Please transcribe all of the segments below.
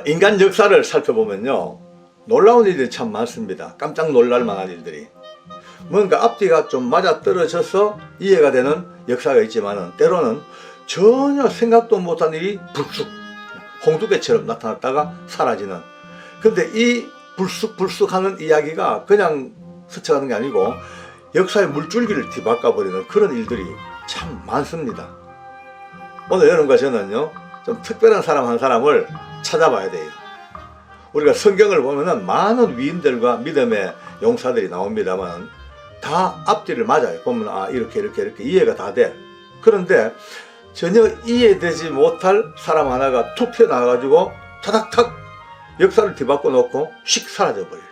인간 역사를 살펴보면요, 놀라운 일들이 참 많습니다. 깜짝 놀랄 만한 일들이. 뭔가 앞뒤가 좀 맞아떨어져서 이해가 되는 역사가 있지만은, 때로는 전혀 생각도 못한 일이 불쑥 홍두깨처럼 나타났다가 사라지는. 근데 이 불쑥불쑥 하는 이야기가 그냥 스쳐가는 게 아니고 역사의 물줄기를 뒤바꿔버리는 그런 일들이 참 많습니다. 오늘 여러분과 저는요, 좀 특별한 사람 한 사람을 찾아봐야 돼요. 우리가 성경을 보면은 많은 위인들과 믿음의 용사들이 나옵니다만 다 앞뒤를 맞아요. 보면 이렇게 이해가 다 돼. 그런데 전혀 이해되지 못할 사람 하나가 툭 튀어나와가지고 타닥탁 역사를 뒤바꿔 놓고 씩 사라져버려요.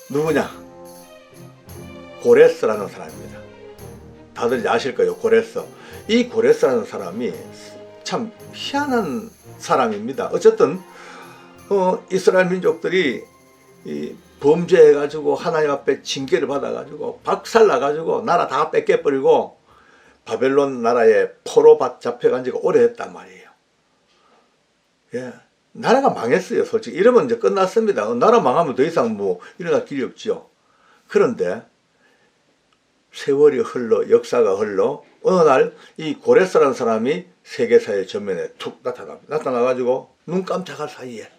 누구냐? 고레스라는 사람입니다. 다들 아실 거예요. 고레스. 이 고레스라는 사람이 참 희한한 사람입니다. 어쨌든 이스라엘 민족들이 범죄해가지고 하나님 앞에 징계를 받아가지고 박살나가지고 나라 다 뺏겨버리고 바벨론 나라에 포로 잡혀간 지가 오래됐단 말이에요. 예, 나라가 망했어요. 솔직히 이러면 이제 끝났습니다. 나라 망하면 더 이상 뭐 일어날 길이 없죠. 그런데 세월이 흘러, 역사가 흘러 어느 날 이 고레스라는 사람이 세계사의 전면에 툭 나타나가지고 눈 깜짝할 사이에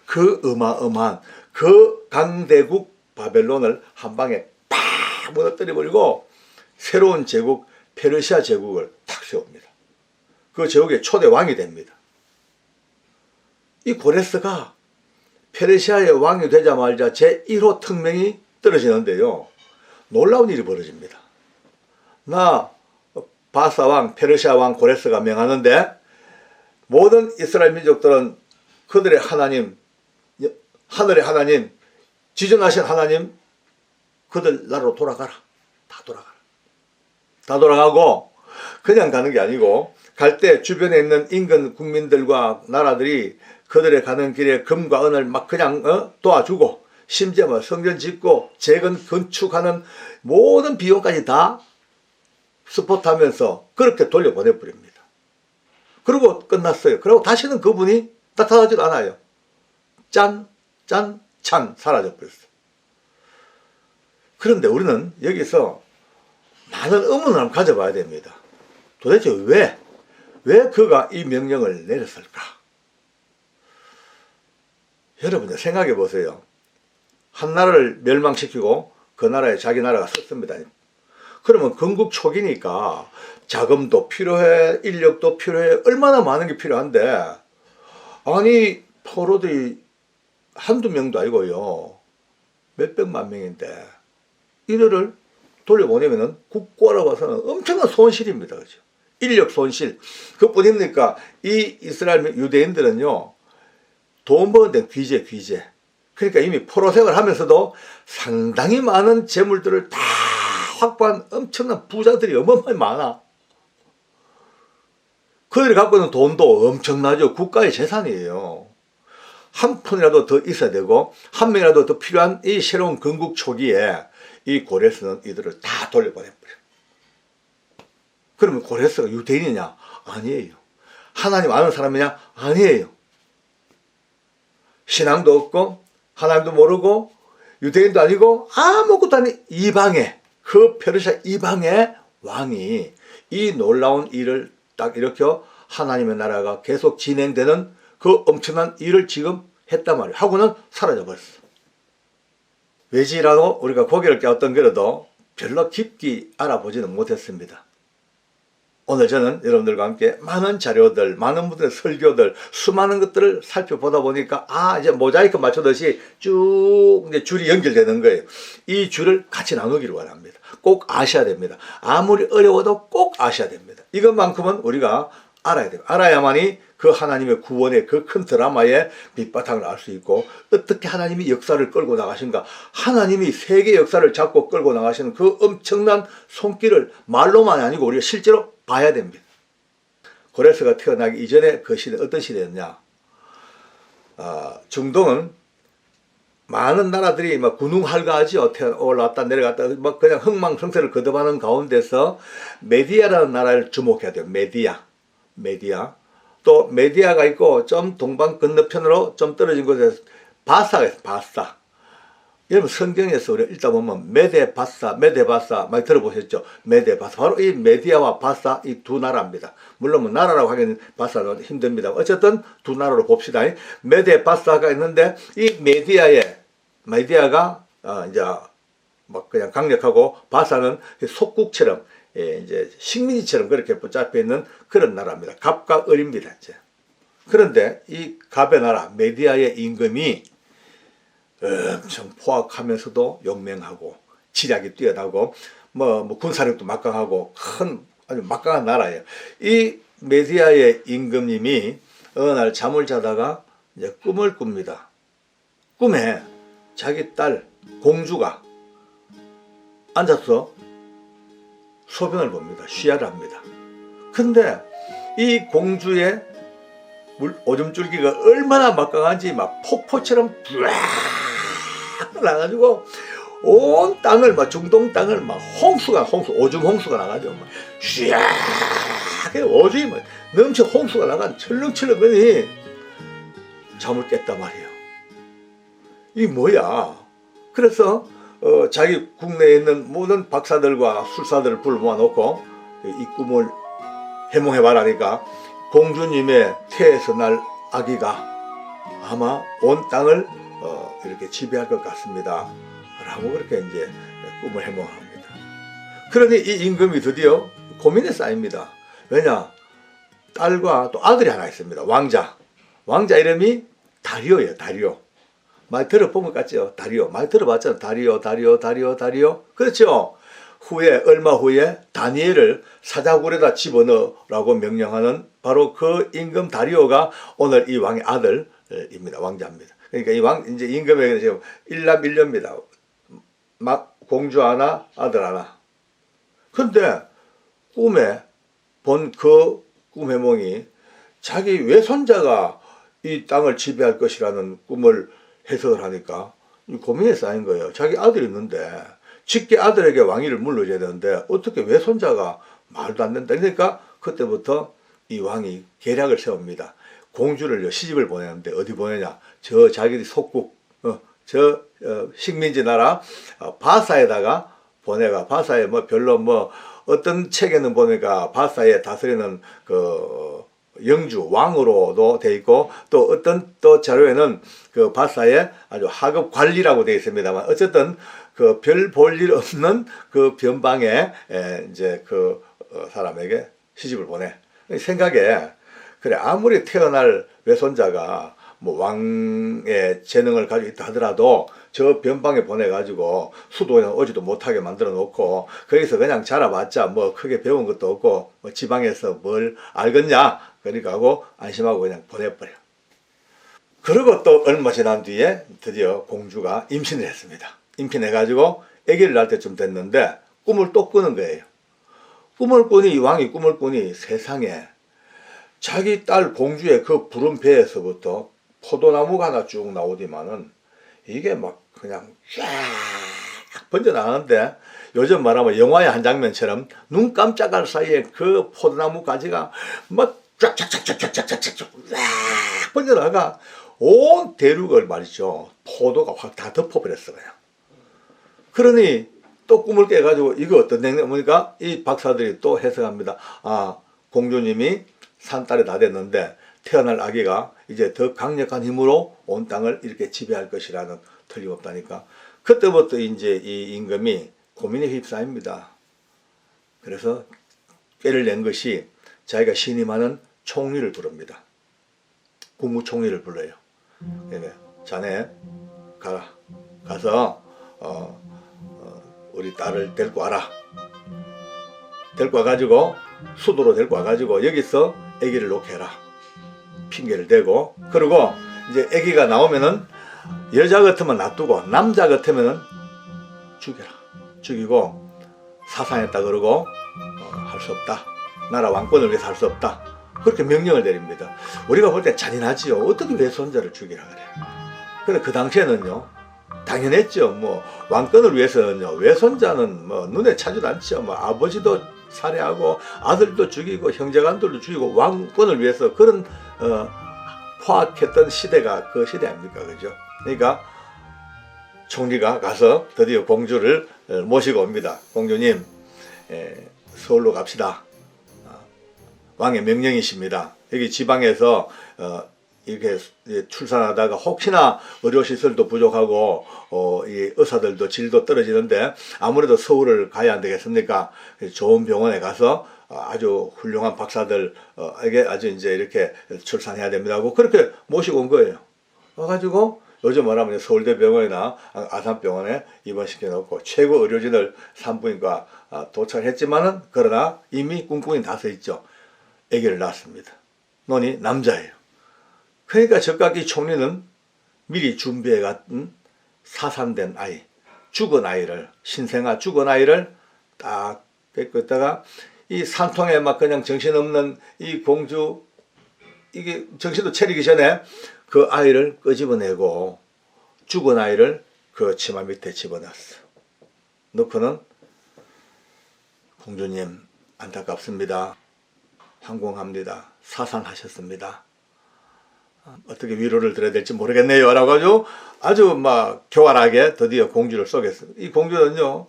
그 어마어마한 그 강대국 바벨론을 한 방에 팍 무너뜨려버리고 새로운 제국 페르시아 제국을 탁 세웁니다. 그 제국의 초대 왕이 됩니다. 이 고레스가 페르시아의 왕이 되자마자 제1호 특명이 떨어지는데요, 놀라운 일이 벌어집니다. 나 바사 왕, 페르시아 왕 고레스가 명하는데 모든 이스라엘 민족들은 그들의 하나님, 하늘의 하나님, 지존하신 하나님, 그들 나라로 돌아가라. 다 돌아가라. 다 돌아가고 그냥 가는 게 아니고 갈 때 주변에 있는 인근 국민들과 나라들이 그들의 가는 길에 금과 은을 막 그냥 도와주고, 심지어 뭐 성전 짓고 재건 건축하는 모든 비용까지 다 스포트하면서 그렇게 돌려보내버립니다. 그리고 끝났어요. 그리고 다시는 그분이 나타나지도 않아요. 짠, 짠, 찬 사라져버렸어요. 그런데 우리는 여기서 많은 의문을 한번 가져봐야 됩니다. 도대체 왜 그가 이 명령을 내렸을까? 여러분 생각해 보세요. 한 나라를 멸망시키고 그 나라에 자기 나라가 섰습니다. 그러면 건국 초기니까 자금도 필요해, 인력도 필요해, 얼마나 많은 게 필요한데, 아니 포로들이 한두 명도 아니고요, 몇백만 명인데 이들을 돌려보내면은 국고라고 봐서는 엄청난 손실입니다. 그죠? 인력 손실. 그뿐입니까? 이 이스라엘 유대인들은요, 돈 버는 데는 귀재. 그러니까 이미 포로 생활하면서도 상당히 많은 재물들을 다 확보한 엄청난 부자들이 어마어마하게 많아. 그들이 갖고 있는 돈도 엄청나죠. 국가의 재산이에요. 한 푼이라도 더 있어야 되고 한 명이라도 더 필요한 이 새로운 건국 초기에 이 고레스는 이들을 다 돌려보내버려요. 그러면 고레스가 유대인이냐? 아니에요. 하나님 아는 사람이냐? 아니에요. 신앙도 없고 하나님도 모르고 유대인도 아니고 아무것도 아닌 이방의, 그 페르시아 이방의 왕이 이 놀라운 일을 딱 일으켜 하나님의 나라가 계속 진행되는 그 엄청난 일을 지금 했단 말이에요. 하고는 사라져 버렸어. 왜지라도 우리가 고개를 껴었던 그래도 별로 깊이 알아보지는 못했습니다. 오늘 저는 여러분들과 함께 많은 자료들, 많은 분들의 설교들, 수많은 것들을 살펴보다 보니까 이제 모자이크 맞추듯이 쭉 이제 줄이 연결되는 거예요. 이 줄을 같이 나누기를 원합니다. 꼭 아셔야 됩니다. 아무리 어려워도 꼭 아셔야 됩니다. 이것만큼은 우리가 알아야 돼요. 알아야만이 그 하나님의 구원의 그 큰 드라마의 밑바탕을 알 수 있고, 어떻게 하나님이 역사를 끌고 나가신가, 하나님이 세계 역사를 잡고 끌고 나가시는 그 엄청난 손길을 말로만이 아니고 우리가 실제로 봐야 됩니다. 고레스가 태어나기 이전에 그 시대 어떤 시대였냐? 중동은 많은 나라들이 막 군웅할가하죠. 올라왔다 내려갔다 막 그냥 흥망성쇠를 거듭하는 가운데서 메디아라는 나라를 주목해야 돼요. 메디아. 또 메디아가 있고 좀 동방 건너편으로 좀 떨어진 곳에 바사가 있어요. 바사. 여러분 성경에서 우리 읽다 보면 메데바사, 메데바사 많이 들어보셨죠? 메데바사. 바로 이 메디아와 바사 이 두 나라입니다. 물론 뭐 나라라고 하기는 바사는 힘듭니다. 어쨌든 두 나라로 봅시다. 메데바사가 있는데 이 메디아가 이제 막 그냥 강력하고 바사는 속국처럼 이제 식민지처럼 그렇게 붙잡혀 있는 그런 나라입니다. 갑과 을입니다. 이제. 그런데 이 갑의 나라 메디아의 임금이 엄청 포악하면서도 용맹하고 지략이 뛰어나고 뭐 군사력도 막강하고 큰 아주 막강한 나라예요. 이 메디아의 임금님이 어느 날 잠을 자다가 이제 꿈을 꿉니다. 꿈에 자기 딸 공주가 앉아서 소변을 봅니다. 쉬야를 합니다. 근데 이 공주의 오줌줄기가 얼마나 막강한지 막 폭포처럼 쫙 나가지고 온 땅을 막 중동 땅을 막 오줌 홍수가 나가지고 막 쫙 오줌이 막 넘쳐 홍수가 나간 철렁철렁거니 잠을 깼단 말이에요. 이 뭐야? 그래서 자기 국내에 있는 모든 박사들과 술사들을 불러 모아놓고 이 꿈을 해몽해봐라니까 공주님의 태에서 날 아기가 아마 온 땅을 이렇게 지배할 것 같습니다. 라고 그렇게 이제 꿈을 해몽합니다. 그러니 이 임금이 드디어 고민에 쌓입니다. 왜냐? 딸과 또 아들이 하나 있습니다. 왕자 이름이 다리오예요. 다리오. 많이 들어본 것 같죠? 다리오. 많이 들어봤잖아요. 다리오. 그렇죠? 얼마 후에 다니엘을 사자굴에다 집어넣으라고 명령하는 바로 그 임금 다리오가 오늘 이 왕의 아들입니다. 왕자입니다. 그러니까 이제 임금에게는 지금 일남일녀입니다. 공주 하나, 아들 하나. 근데 꿈에 본 그 꿈해몽이 자기 외손자가 이 땅을 지배할 것이라는 꿈을 해석을 하니까 고민에 쌓인 거예요. 자기 아들이 있는데 직계 아들에게 왕위를 물려줘야 되는데 어떻게 외손자가 말도 안 된다. 그러니까 그때부터 이 왕이 계략을 세웁니다. 공주를 시집을 보내는데 어디 보내냐? 저 자기 속국 식민지 나라 바사에다가 보내가. 바사에 뭐 별로 뭐 어떤 책에는 보니까 바사에 다스리는 그 영주 왕으로도 돼 있고 또 어떤 또 자료에는 그 바사에 아주 하급 관리라고 되어 있습니다만 어쨌든 그 별 볼 일 없는 그 변방에 이제 그 사람에게 시집을 보내. 생각에 그래 아무리 태어날 외손자가 뭐 왕의 재능을 가지고 있다 하더라도 저 변방에 보내가지고 수도에는 오지도 못하게 만들어 놓고 거기서 그냥 자라봤자 뭐 크게 배운 것도 없고 뭐 지방에서 뭘 알겠냐 그러니까 하고 안심하고 그냥 보내버려. 그리고 또 얼마 지난 뒤에 드디어 공주가 임신을 했습니다. 임신해가지고 아기를 낳을 때쯤 됐는데 꿈을 또 꾸는 거예요. 꿈을 꾸니 왕이 꿈을 꾸니 세상에 자기 딸 공주의 그 푸른 배에서부터 포도나무가 하나 쭉 나오지만은 이게 막 그냥 쫙 번져나가는데 요즘 말하면 영화의 한 장면처럼 눈 깜짝할 사이에 그 포도나무 가지가 막 쫙쫙쫙쫙쫙쫙쫙쫙 쫙 번져나가 온 대륙을 말이죠. 포도가 확 다 덮어버렸어 그냥. 그러니 또 꿈을 깨가지고 이거 어떤 냉면이니까 이 박사들이 또 해석합니다. 아 공주님이 산딸이 다 됐는데 태어날 아기가 이제 더 강력한 힘으로 온 땅을 이렇게 지배할 것이라는 틀림없다니까. 그때부터 이제 이 임금이 고민에 휩싸입니다. 그래서 꾀를 낸 것이 자기가 신임하는 총리를 부릅니다. 국무총리를 불러요. 자네 가라. 가서 우리 딸을 데리고 와라. 데리고 와가지고 수도로 데리고 와가지고 여기서 아기를 놓게 해라. 핑계를 대고 그리고 이제 아기가 나오면은 여자 같으면 놔두고 남자 같으면은 죽여라. 죽이고 사상했다 그러고 할 수 없다. 나라 왕권을 위해서 할 수 없다. 그렇게 명령을 내립니다. 우리가 볼 때 잔인하지요. 어떻게 외손자를 죽이라 그래. 근데 그 당시에는요 당연했죠. 뭐 왕권을 위해서는요 외손자는 뭐 눈에 차지도 않죠. 뭐 아버지도 살해하고 아들도 죽이고 형제간들도 죽이고 왕권을 위해서 그런 포악했던 시대가 그 시대 아닙니까? 그죠? 그러니까 총리가 가서 드디어 공주를 모시고 옵니다. 공주님, 서울로 갑시다. 왕의 명령이십니다. 여기 지방에서 이렇게 출산하다가 혹시나 의료시설도 부족하고 이 의사들도 질도 떨어지는데 아무래도 서울을 가야 안 되겠습니까? 좋은 병원에 가서 아주 훌륭한 박사들에게 아주 이제 이렇게 출산해야 됩니다 하고 그렇게 모시고 온 거예요. 와가지고 요즘 말하면 서울대병원이나 아산병원에 입원시켜 놓고 최고 의료진을 산부인과 도착했지만은 그러나 이미 꿍꿍이 다 서 있죠. 아기를 낳았습니다. 논이 남자예요. 그러니까 적각이 총리는 미리 준비해갔던 사산된 아이, 죽은 아이를, 신생아 죽은 아이를 딱 뺏고 있다가 이 산통에 막 그냥 정신없는 이 공주, 이게 정신도 차리기 전에 그 아이를 끄집어내고 죽은 아이를 그 치마 밑에 집어넣었어. 넣고는 공주님 안타깝습니다. 황공합니다. 사산하셨습니다. 어떻게 위로를 드려야 될지 모르겠네요. 라고 아주 막 교활하게 드디어 공주를 쏘겠습니다. 이 공주는요,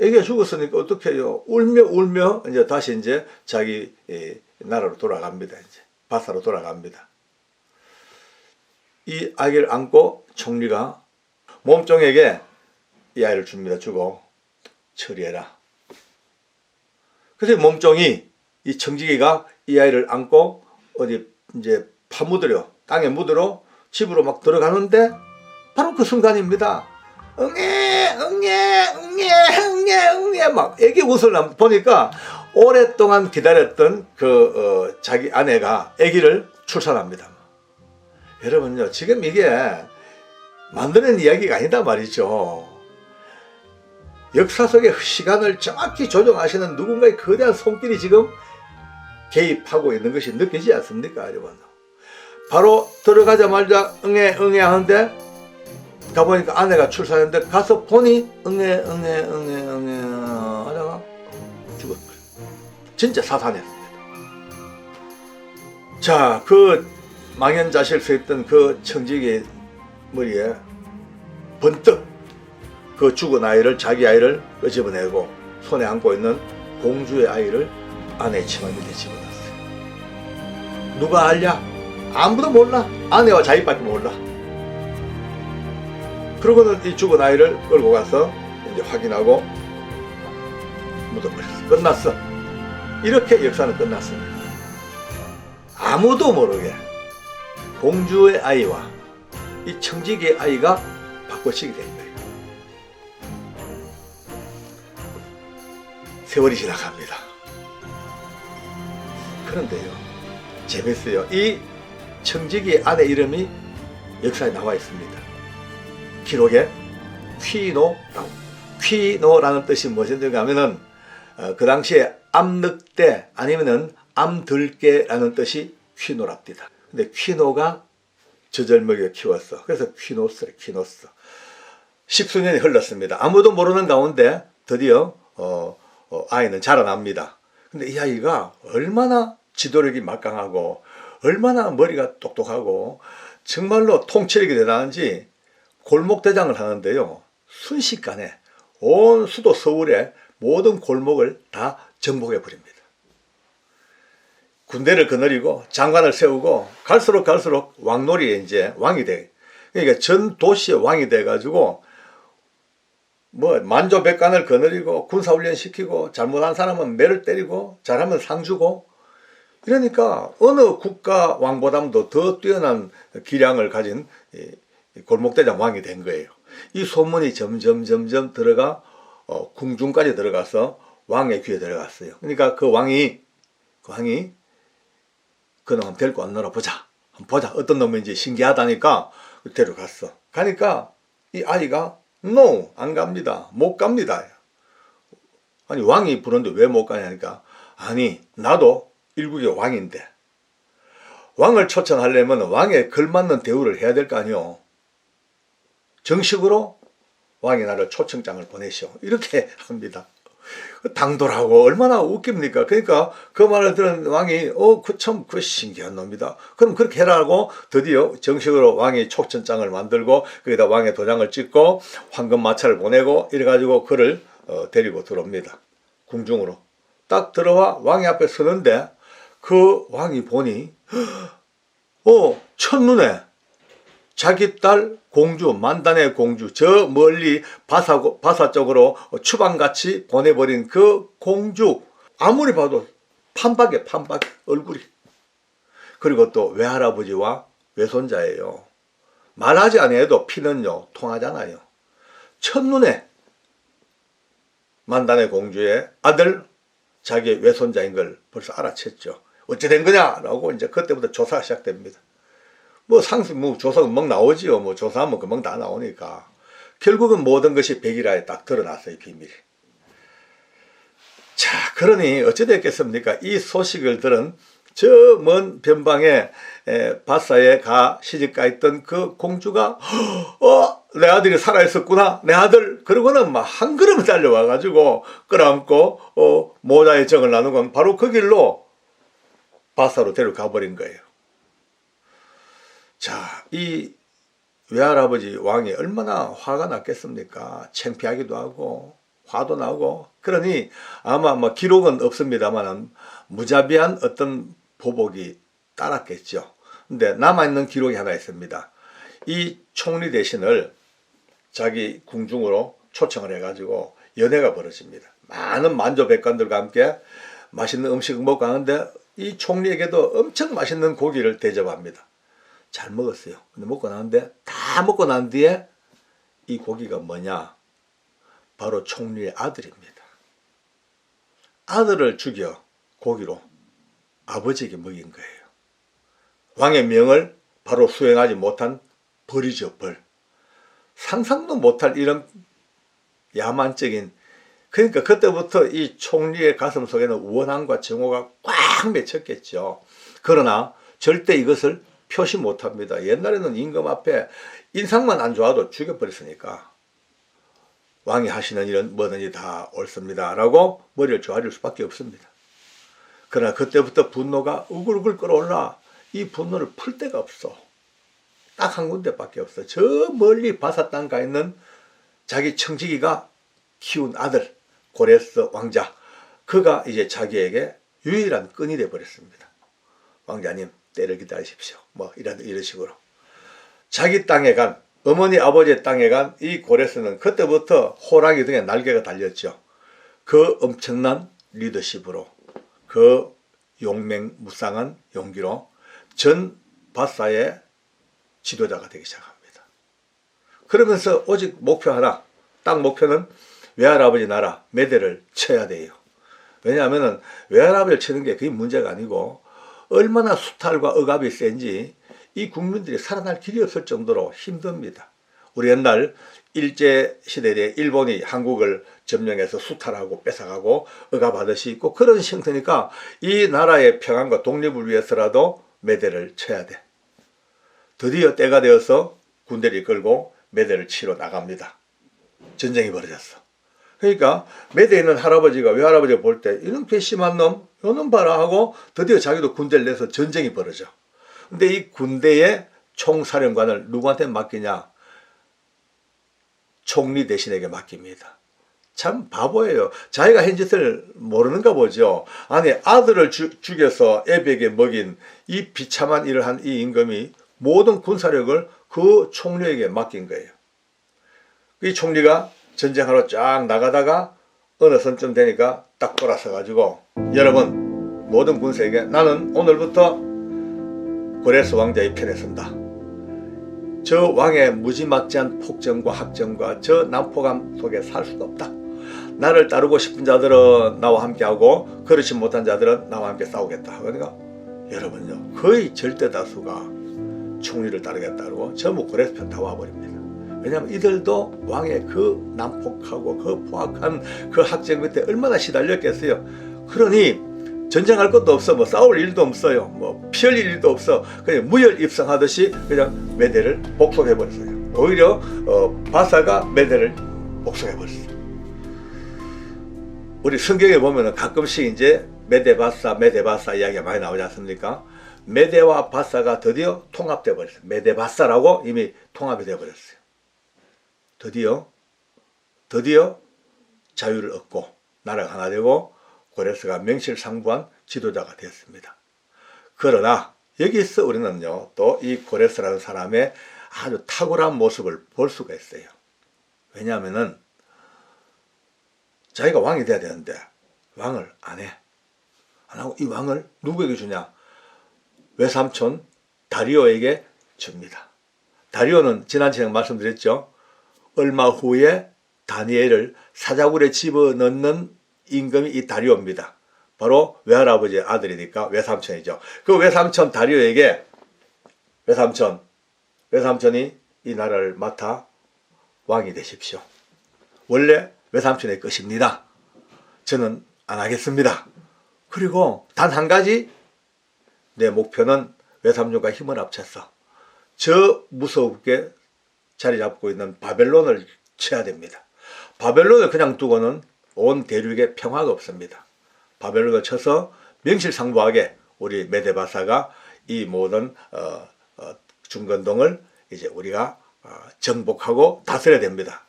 애기가 죽었으니까 어떻게 해요? 울며 이제 다시 이제 자기 나라로 돌아갑니다. 이제 바사로 돌아갑니다. 이 아기를 안고 총리가 몸종에게 이 아이를 줍니다. 주고 처리해라. 그래서 몸종이 이 청지기가 이 아이를 안고 어디 이제 파묻으려 땅에 묻으러 집으로 막 들어가는데 바로 그 순간입니다. 응애 막 애기 웃을 보니까 오랫동안 기다렸던 그 자기 아내가 아기를 출산합니다. 여러분요, 지금 이게 만드는 이야기가 아니다 말이죠. 역사 속의 시간을 정확히 조정하시는 누군가의 거대한 손길이 지금 개입하고 있는 것이 느끼지 않습니까, 여러분? 바로 들어가자마자 응애 하는데 가보니까 아내가 출산했는데 가서 보니 응애 하다가 죽었어요. 진짜 사산했습니다. 자, 그 망연자실 서 있던 그 청지기 머리에 번뜩 그 죽은 아이를, 자기 아이를 끄집어내고 손에 안고 있는 공주의 아이를 아내의 치마 밑에 집어넣었어요. 누가 알냐? 아무도 몰라. 아내와 자기밖에 몰라. 그러고는 이 죽은 아이를 끌고 가서 이제 확인하고 묻어버렸어. 끝났어. 이렇게 역사는 끝났습니다. 아무도 모르게 공주의 아이와 이 청지기의 아이가 바꿔치기 된 거예요. 세월이 지나갑니다. 그런데요, 재밌어요. 이 청지기의 아내 이름이 역사에 나와 있습니다. 기록에 퀴노라는 뜻이 무엇인가 하면은 그 당시에 암늑대 아니면은 암들개라는 뜻이 퀴노랍니다. 근데 퀴노가 저절먹여 키웠어. 그래서 퀴노스. 십수년이 흘렀습니다. 아무도 모르는 가운데 드디어 아이는 자라납니다. 근데 이 아이가 얼마나 지도력이 막강하고 얼마나 머리가 똑똑하고 정말로 통찰력이 대단한지 골목대장을 하는데요, 순식간에 온 수도 서울의 모든 골목을 다 정복해 버립니다. 군대를 거느리고 장관을 세우고 갈수록 왕놀이에 이제 왕이 돼. 그러니까 전 도시의 왕이 돼 가지고 뭐 만조백관을 거느리고 군사훈련 시키고 잘못한 사람은 매를 때리고 잘하면 상 주고, 그러니까 어느 국가 왕보다도 더 뛰어난 기량을 가진 골목대장 왕이 된 거예요. 이 소문이 점점 들어가 궁중까지 들어가서 왕의 귀에 들어갔어요. 그러니까 그 왕이 그놈 한번 데리고 왔노라 보자. 어떤 놈인지 신기하다니까 데려갔어. 가니까 이 아이가 No, 안 갑니다. 못 갑니다. 아니, 왕이 부르는데 왜 못 가냐니까, 아니, 나도 일국의 왕인데 왕을 초청하려면 왕에 걸맞는 대우를 해야 될 거 아니오. 정식으로 왕이 나를 초청장을 보내시오. 이렇게 합니다. 당돌하고 얼마나 웃깁니까? 그러니까 그 말을 들은 왕이 그 신기한 놈이다. 그럼 그렇게 해라고 드디어 정식으로 왕이 촉천장을 만들고 거기다 왕의 도장을 찍고 황금 마차를 보내고 이래가지고 그를 데리고 들어옵니다. 궁중으로. 딱 들어와 왕의 앞에 서는데 그 왕이 보니 첫눈에 자기 딸 공주, 만단의 공주, 저 멀리 바사 쪽으로 추방같이 보내버린 그 공주, 아무리 봐도 판박이야, 판박, 얼굴이. 그리고 또 외할아버지와 외손자예요. 말하지 않아도 피는요 통하잖아요. 첫눈에 만단의 공주의 아들, 자기의 외손자인 걸 벌써 알아챘죠. 어찌 된 거냐라고 이제 그때부터 조사가 시작됩니다. 조사가 막 나오지요. 조사하면 금방 다 나오니까. 결국은 모든 것이 백일화에 딱 드러났어요, 비밀이. 자, 그러니 어찌됐겠습니까? 이 소식을 들은 저 먼 변방에 바사에 시집가 있던 그 공주가 내 아들이 살아있었구나, 내 아들. 그러고는 막 한 걸음 달려와가지고 끌어안고 모자에 정을 나눈 건 바로 그 길로 바사로 데려가 버린 거예요. 자, 이 외할아버지 왕이 얼마나 화가 났겠습니까? 창피하기도 하고 화도 나고. 그러니 아마 기록은 없습니다만 무자비한 어떤 보복이 따랐겠죠. 근데 남아있는 기록이 하나 있습니다. 이 총리 대신을 자기 궁중으로 초청을 해가지고 연회가 벌어집니다. 많은 만조백관들과 함께 맛있는 음식을 먹고 가는데 이 총리에게도 엄청 맛있는 고기를 대접합니다. 잘 먹었어요. 근데 먹고 나는데 다 먹고 난 뒤에 이 고기가 뭐냐? 바로 총리의 아들입니다. 아들을 죽여 고기로 아버지에게 먹인 거예요. 왕의 명을 바로 수행하지 못한 벌이죠, 벌. 상상도 못할 이런 야만적인. 그러니까 그때부터 이 총리의 가슴 속에는 원한과 정오가 꽉 맺혔겠죠. 그러나 절대 이것을 표시 못합니다. 옛날에는 임금 앞에 인상만 안 좋아도 죽여버렸으니까 왕이 하시는 일은 뭐든지 다 옳습니다 라고 머리를 조아릴 수밖에 없습니다. 그러나 그때부터 분노가 우글우글 끓어올라 이 분노를 풀 데가 없어. 딱 한 군데밖에 없어. 저 멀리 바사 땅가 있는 자기 청지기가 키운 아들 고레스 왕자, 그가 이제 자기에게 유일한 끈이 되어버렸습니다. 왕자님, 때를 기다리십시오. 이런 식으로. 자기 땅에 간, 어머니 아버지의 땅에 간 이 고레스는 그때부터 호랑이 등에 날개가 달렸죠. 그 엄청난 리더십으로, 그 용맹무쌍한 용기로 전 바사의 지도자가 되기 시작합니다. 그러면서 오직 목표 하나, 딱 목표는 외할아버지 나라 메대를 쳐야 돼요. 왜냐하면 외할아버지를 치는 게 그게 문제가 아니고 얼마나 수탈과 억압이 센지 이 국민들이 살아날 길이 없을 정도로 힘듭니다. 우리 옛날 일제시대에 일본이 한국을 점령해서 수탈하고 뺏어가고 억압하듯이 꼭 그런 형태니까 이 나라의 평안과 독립을 위해서라도 메대를 쳐야 돼. 드디어 때가 되어서 군대를 이끌고 메대를 치러 나갑니다. 전쟁이 벌어졌어. 그러니까 메대에 있는 할아버지가 외할아버지가 볼 때 이런 괘씸한 놈, 요놈 봐라 하고 드디어 자기도 군대를 내서 전쟁이 벌어져. 근데 이 군대의 총사령관을 누구한테 맡기냐? 총리 대신에게 맡깁니다. 참 바보예요. 자기가 한 짓을 모르는가 보죠. 아니, 아들을 죽여서 애비에게 먹인 이 비참한 일을 한 이 임금이 모든 군사력을 그 총리에게 맡긴 거예요. 이 총리가 전쟁하러 쫙 나가다가 어느 선쯤 되니까 딱 돌아서 가지고, 여러분 모든 군사에게 나는 오늘부터 고레스 왕자의 편에 선다. 저 왕의 무지막지한 폭정과 학정과 저 난폭함 속에 살 수도 없다. 나를 따르고 싶은 자들은 나와 함께하고 그렇지 못한 자들은 나와 함께 싸우겠다. 그러니까 여러분요, 거의 절대 다수가 총리를 따르겠다고 전부 고레스 편 다 와버립니다. 왜냐하면 이들도 왕의 그 난폭하고 그 포악한 그 학정 밑에 얼마나 시달렸겠어요. 그러니 전쟁할 것도 없어, 싸울 일도 없어요, 피 흘릴 일도 없어. 그냥 무혈 입성하듯이 그냥 메대를 복속해버렸어요. 오히려 바사가 메대를 복속해버렸어요. 우리 성경에 보면은 가끔씩 이제 메데바사, 메데바사 이야기가 많이 나오지 않습니까? 메데와 바사가 드디어 통합되어 버렸어요. 메데바사라고 이미 통합이 되어 버렸어요. 드디어 자유를 얻고 나라가 하나 되고 고레스가 명실상부한 지도자가 되었습니다. 그러나 여기서 우리는요, 또 이 고레스라는 사람의 아주 탁월한 모습을 볼 수가 있어요. 왜냐하면은 자기가 왕이 돼야 되는데 왕을 안 해. 안 하고 이 왕을 누구에게 주냐? 외삼촌 다리오에게 줍니다. 다리오는 지난 시간에 말씀드렸죠. 얼마 후에 다니엘을 사자굴에 집어넣는 임금이 이 다리오입니다. 바로 외할아버지의 아들이니까 외삼촌이죠. 그 외삼촌 다리오에게 외삼촌이 이 나라를 맡아 왕이 되십시오. 원래 외삼촌의 것입니다. 저는 안 하겠습니다. 그리고 단 한 가지, 내 목표는 외삼촌과 힘을 합쳐서 저 무섭게 자리 잡고 있는 바벨론을 쳐야 됩니다. 바벨론을 그냥 두고는 온 대륙에 평화가 없습니다. 바벨론을 쳐서 명실상부하게 우리 메데바사가 이 모든 중건동을 이제 우리가 정복하고 다스려야 됩니다.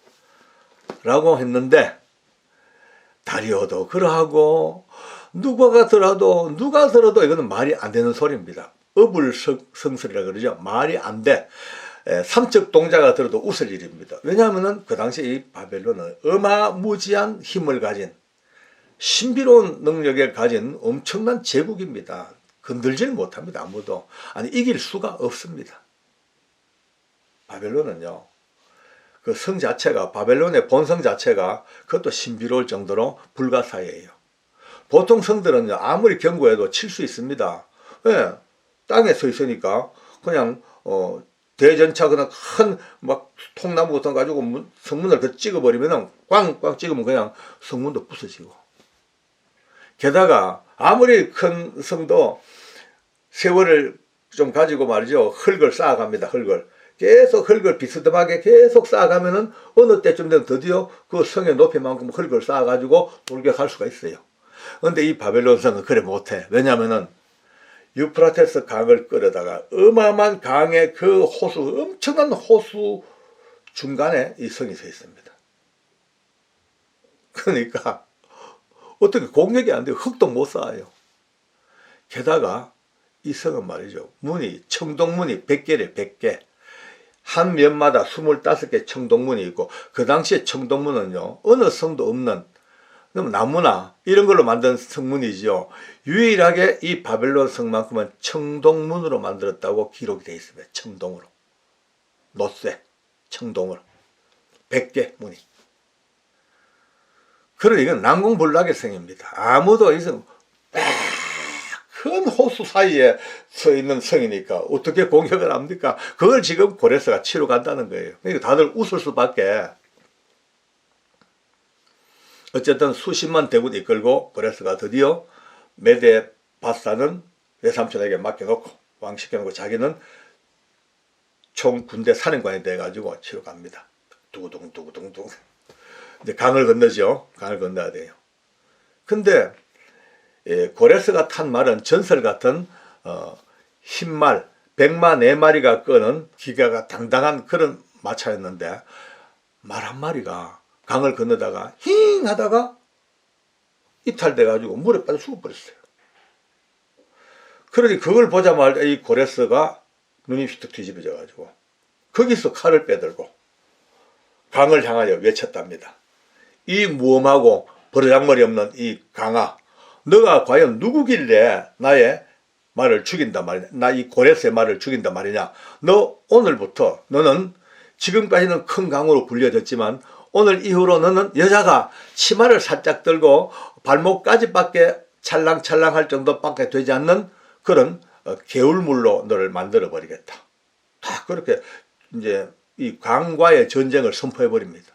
라고 했는데 다리오도 그러하고 누가 들어도 이거는 말이 안 되는 소리입니다. 어불성설이라 그러죠. 말이 안 돼. 삼척 동자가 들어도 웃을 일입니다. 왜냐하면 그 당시 이 바벨론은 어마무지한 힘을 가진 신비로운 능력을 가진 엄청난 제국입니다. 건들지를 못합니다. 아무도. 아니 이길 수가 없습니다. 바벨론은요. 그 성 자체가 바벨론의 본성 자체가 그것도 신비로울 정도로 불가사의예요. 보통 성들은요. 아무리 경고해도 칠 수 있습니다. 왜? 땅에 서 있으니까 그냥 대전차 그냥 큰 막 통나무 같은 거 가지고 성문을 그 찍어버리면은 꽝꽝 찍으면 그냥 성문도 부서지고. 게다가 아무리 큰 성도 세월을 좀 가지고 말이죠. 흙을 쌓아갑니다. 흙을. 계속 흙을 비스듬하게 계속 쌓아가면은 어느 때쯤 되면 드디어 그 성의 높이만큼 흙을 쌓아가지고 돌격할 수가 있어요. 근데 이 바벨론 성은 그래 못해. 왜냐면은 유프라테스 강을 끌어다가 어마어마한 강의 그 호수, 엄청난 호수 중간에 이 성이 서 있습니다. 그러니까 어떻게 공격이 안 돼요. 흙도 못 쌓아요. 게다가 이 성은 말이죠. 문이, 청동문이 100개래, 100개. 한 면마다 25개 청동문이 있고, 그 당시에 청동문은요, 어느 성도 없는, 나무나 이런 걸로 만든 성문이죠. 유일하게 이 바벨론 성만큼은 청동문으로 만들었다고 기록이 되어 있습니다. 청동으로. 노쇠, 청동으로. 100개 문이. 그러니 이건 난공불락의 성입니다. 아무도 이 성, 큰 호수 사이에 서 있는 성이니까 어떻게 공격을 합니까? 그걸 지금 고레스가 치러 간다는 거예요. 그러니까 다들 웃을 수밖에. 어쨌든 수십만 대군 이끌고 고레스가 드디어 메데바사는 외삼촌에게 맡겨놓고 왕 시켜놓고 자기는 총 군대 사령관이 돼가지고 치러 갑니다. 두구둥. 이제 강을 건너죠. 강을 건너야 돼요. 근데 고레스가 탄 말은 전설 같은 흰말 104마리가 끄는 기가가 당당한 그런 마차였는데 말 한 마리가 강을 건너다가 힝 하다가 이탈돼 가지고 물에 빠져 죽어버렸어요. 그러니 그걸 보자마자 이 고레스가 눈이 휘떡 뒤집어져 가지고 거기서 칼을 빼들고 강을 향하여 외쳤답니다. 이 무엄하고 버르장머리 없는 이 강아, 너가 과연 누구길래 나의 말을 죽인단 말이냐, 나 이 고레스의 말을 죽인단 말이냐. 너 오늘부터 너는 지금까지는 큰 강으로 불려졌지만 오늘 이후로 너는 여자가 치마를 살짝 들고 발목까지밖에 찰랑찰랑할 정도밖에 되지 않는 그런 개울물로 너를 만들어 버리겠다. 다 그렇게 이제 이 강과의 전쟁을 선포해 버립니다.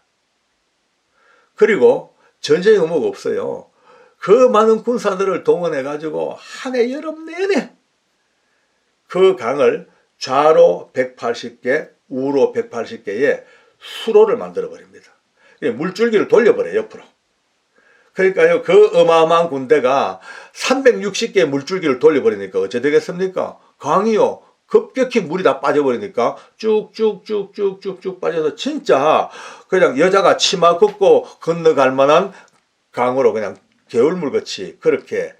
그리고 전쟁의 의무가 없어요. 그 많은 군사들을 동원해 가지고 한 해 여름 내내 그 강을 좌로 180개, 우로 180개의 수로를 만들어 버립니다. 물줄기를 돌려버려요, 옆으로. 그러니까요, 그 어마어마한 군대가 360개의 물줄기를 돌려버리니까 어째 되겠습니까? 강이요, 급격히 물이 다 빠져버리니까 쭉쭉쭉쭉쭉쭉 빠져서 진짜 그냥 여자가 치마 걷고 건너갈 만한 강으로 그냥 개울물같이 그렇게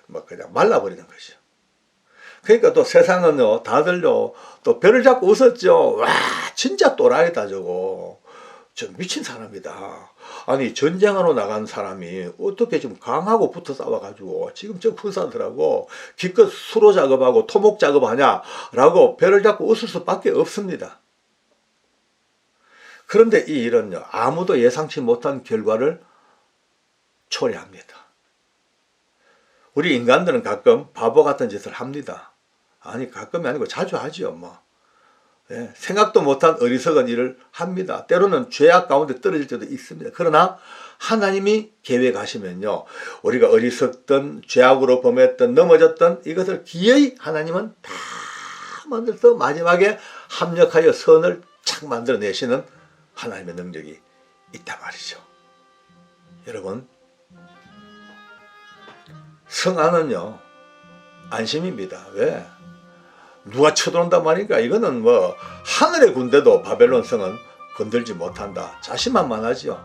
뭐 그냥 말라버리는 거죠. 그러니까 또 세상은요, 다들요, 또 별을 잡고 웃었죠. 와, 진짜 또라이다, 저거. 저 미친 사람이다. 아니, 전쟁하러 나간 사람이 어떻게 좀 강하고 붙어 싸워가지고 지금 저 군사들하고 기껏 수로 작업하고 토목 작업하냐라고 별을 잡고 웃을 수밖에 없습니다. 그런데 이 일은요, 아무도 예상치 못한 결과를 초래합니다. 우리 인간들은 가끔 바보 같은 짓을 합니다. 아니, 가끔이 아니고 자주 하지요, 뭐. 예, 생각도 못한 어리석은 일을 합니다. 때로는 죄악 가운데 떨어질 때도 있습니다. 그러나 하나님이 계획하시면요, 우리가 어리석던 죄악으로 범했던 넘어졌던 이것을 기어이 하나님은 다 만들어서 마지막에 합력하여 선을 착 만들어내시는 하나님의 능력이 있단 말이죠. 여러분, 성안은요, 안심입니다. 왜? 누가 쳐들어온단 말인가? 이거는 뭐 하늘의 군대도 바벨론 성은 건들지 못한다. 자신만만하죠.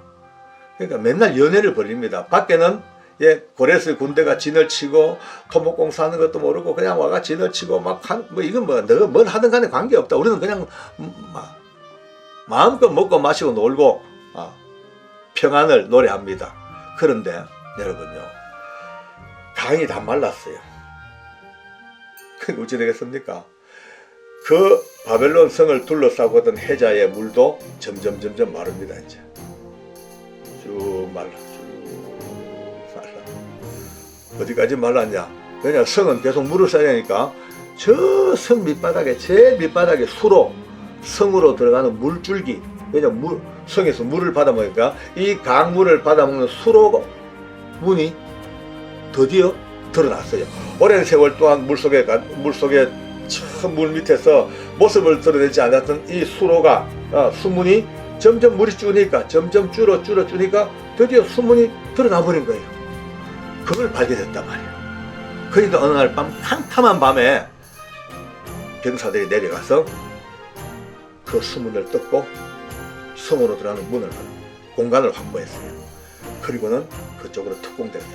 그러니까 맨날 연애를 벌입니다. 밖에는 고레스 군대가 진을 치고 토목공사하는 것도 모르고 그냥 와가 진을 치고 막 뭐 이건 뭐 너가 뭘 하든 간에 관계없다. 우리는 그냥 마음껏 먹고 마시고 놀고 평안을 노래합니다. 그런데 여러분요, 강이 다 말랐어요. 그게 어찌 되겠습니까? 그 바벨론 성을 둘러싸고 있던 해자의 물도 점점 마릅니다. 이제 쭉 말라. 어디까지 말랐냐? 그냥 성은 계속 물을 써야 하니까 저 성 밑바닥에, 제일 밑바닥에 수로, 성으로 들어가는 물줄기, 왜냐면 성에서 물을 받아먹으니까 이 강물을 받아먹는 수로 문이 드디어 드러났어요. 오랜 세월 동안 물속에 저 물 밑에서 모습을 드러내지 않았던 이 수로가, 수문이 점점 물이 줄으니까 점점 줄으니까 드디어 수문이 드러나 버린 거예요. 그걸 발견했단 말이에요. 그러니까 어느 날 밤, 캄캄한 밤에 병사들이 내려가서 그 수문을 뜯고 성으로 들어가는 문을, 공간을 확보했어요. 그리고는 그쪽으로 특공대를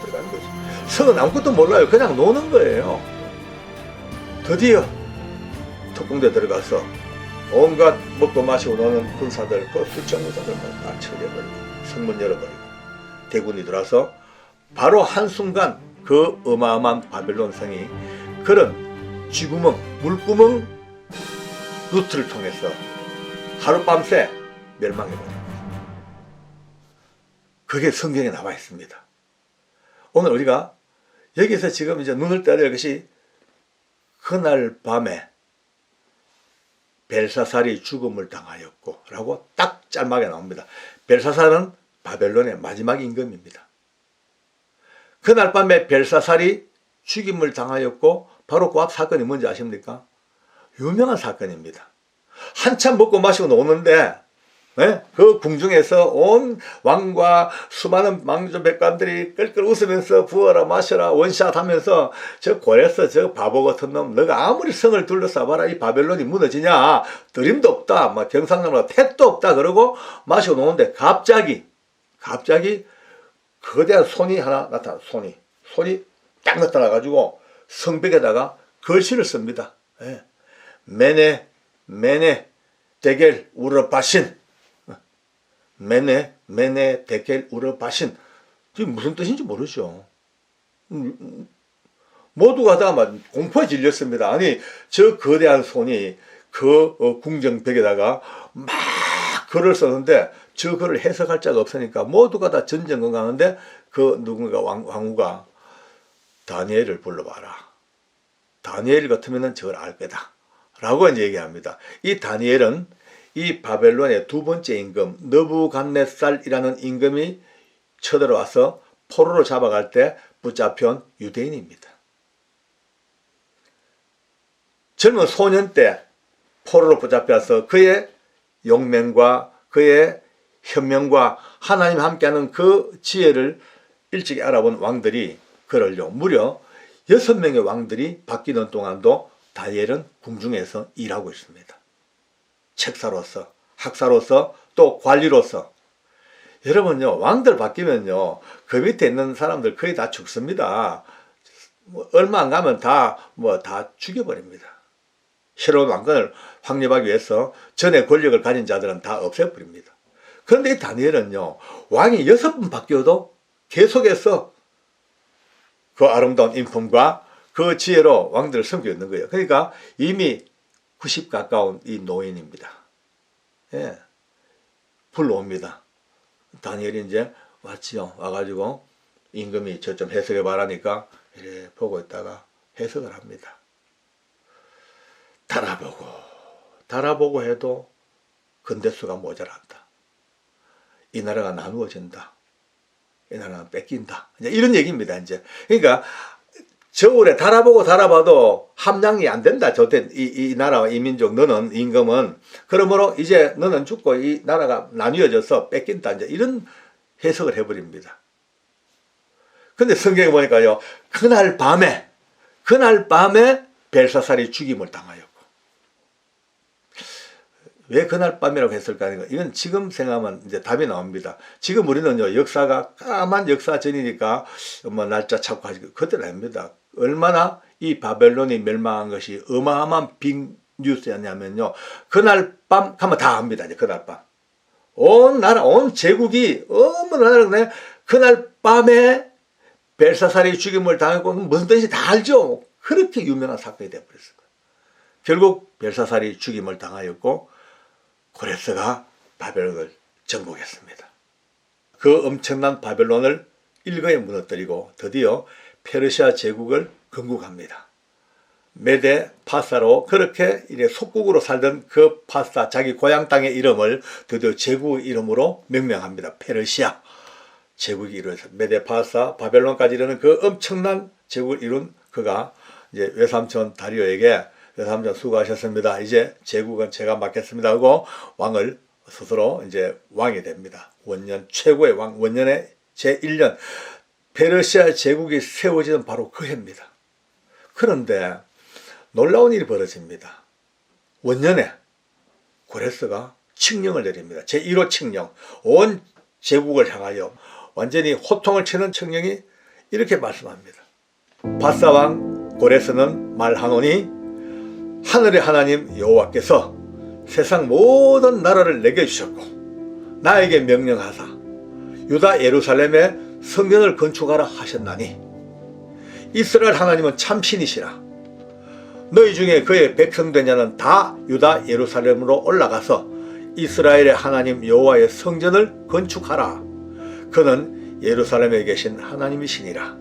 들어가는 거죠. 성은 아무것도 몰라요. 그냥 노는 거예요. 드디어 특공대 들어가서 온갖 먹고 마시고 노는 군사들, 그 술정무사들만 다 처리해버리고 성문 열어버리고 대군이 들어와서 바로 한순간 그 어마어마한 바벨론 성이 그런 쥐구멍, 물구멍 루트를 통해서 하룻밤새 멸망해버립니다. 그게 성경에 나와 있습니다. 오늘 우리가 여기서 지금 이제 눈을 떠야 될 것이, 그날 밤에 벨사살이 죽음을 당하였고 라고 딱 짤막에 나옵니다. 벨사살은 바벨론의 마지막 임금입니다. 그날 밤에 벨사살이 죽임을 당하였고, 바로 그 앞 사건이 뭔지 아십니까? 유명한 사건입니다. 한참 먹고 마시고 노는데 그 궁중에서 온 왕과 수많은 망조 백관들이 끌끌 웃으면서 부어라 마셔라 원샷 하면서, 저 고레스 저 바보 같은 놈, 너가 아무리 성을 둘러싸봐라 이 바벨론이 무너지냐, 드림도 없다, 막 경상남라 택도 없다 그러고 마시고 노는데 갑자기 거대한 손이 하나 나타나. 손이 딱 나타나가지고 성벽에다가 글씨를 씁니다. 메네 데겔 우르바신, 메네 데겔 우르바신. 지금 무슨 뜻인지 모르죠. 모두가 다 막 공포에 질렸습니다. 아니, 저 거대한 손이 그 궁정벽에다가 막 글을 썼는데 저 글을 해석할 자가 없으니까 모두가 다 전전긍긍하는데, 그 누군가 왕후가 다니엘을 불러봐라. 다니엘 같으면 저걸 알 거다 라고 이제 얘기합니다. 이 다니엘은 이 바벨론의 두 번째 임금 느부갓네살이라는 임금이 쳐들어와서 포로로 잡아갈 때 붙잡혀온 유대인입니다. 젊은 소년 때 포로로 붙잡혀서 그의 용맹과 그의 현명과 하나님 함께하는 그 지혜를 일찍 알아본 왕들이 그럴요. 무려 6명의 왕들이 바뀌는 동안도 다니엘은 궁중에서 일하고 있습니다. 책사로서, 학사로서, 또 관리로서. 여러분요, 왕들 바뀌면요, 그 밑에 있는 사람들 거의 다 죽습니다. 얼마 안 가면 다 죽여버립니다. 새로운 왕권을 확립하기 위해서 전에 권력을 가진 자들은 다 없애버립니다. 그런데 이 다니엘은요, 왕이 6번 바뀌어도 계속해서 그 아름다운 인품과 그 지혜로 왕들을 섬기고 있는 거예요. 그러니까 이미 90 가까운 이 노인입니다. 예. 불러옵니다. 다니엘이 이제 왔지요. 와가지고 임금이 저 좀 해석해 봐라니까 이래 보고 있다가 해석을 합니다. 달아보고 해도 근대수가 모자란다. 이 나라가 나누어진다. 이 나라는 뺏긴다. 이제 이런 얘기입니다. 이제 그러니까 저울에 달아봐도 함량이 안 된다. 이 나라와 이 민족, 너는 임금은 그러므로 이제 너는 죽고 이 나라가 나뉘어져서 뺏긴다. 이제 이런 해석을 해버립니다. 근데 성경에 보니까요, 그날 밤에 벨사살이 죽임을 당하였고, 왜 그날 밤이라고 했을까? 이건 지금 생각하면 이제 답이 나옵니다. 지금 우리는요, 역사가 까만 역사 전이니까 뭐 날짜 찾고 하지, 그때는 아닙니다. 얼마나 이 바벨론이 멸망한 것이 어마어마한 빅 뉴스였냐면요, 그날 밤 가면 다 압니다. 이제 그날 밤. 온 나라, 온 제국이, 어머나, 그날 밤에 벨사살이 죽임을 당했고, 무슨 뜻인지 다 알죠? 그렇게 유명한 사건이 되어버렸어요. 결국 벨사살이 죽임을 당하였고, 고레스가 바벨론을 정복했습니다. 그 엄청난 바벨론을 일거에 무너뜨리고 드디어 페르시아 제국을 건국합니다. 메데 파사로 그렇게 속국으로 살던 그 파사, 자기 고향 땅의 이름을 드디어 제국의 이름으로 명명합니다. 페르시아 제국이 이루어서 메데 파사 바벨론까지 이르는 그 엄청난 제국을 이룬 그가 이제 외삼촌 다리오에게, 외삼촌 수고하셨습니다. 이제 제국은 제가 맡겠습니다 하고 왕을 스스로 이제 왕이 됩니다. 원년 최고의 왕, 원년의 제1년 페르시아 제국이 세워지는 바로 그 해입니다. 그런데 놀라운 일이 벌어집니다. 원년에 고레스가 칙령을 내립니다. 제1호 칙령, 온 제국을 향하여 완전히 호통을 치는 칙령이 이렇게 말씀합니다. 바사왕 고레스는 말하노니 하늘의 하나님 여호와께서 세상 모든 나라를 내게 주셨고 나에게 명령하사 유다 예루살렘에 성전을 건축하라 하셨나니 이스라엘 하나님은 참신이시라. 너희 중에 그의 백성 된 자는 다 유다 예루살렘으로 올라가서 이스라엘의 하나님 여호와의 성전을 건축하라. 그는 예루살렘에 계신 하나님이시니라.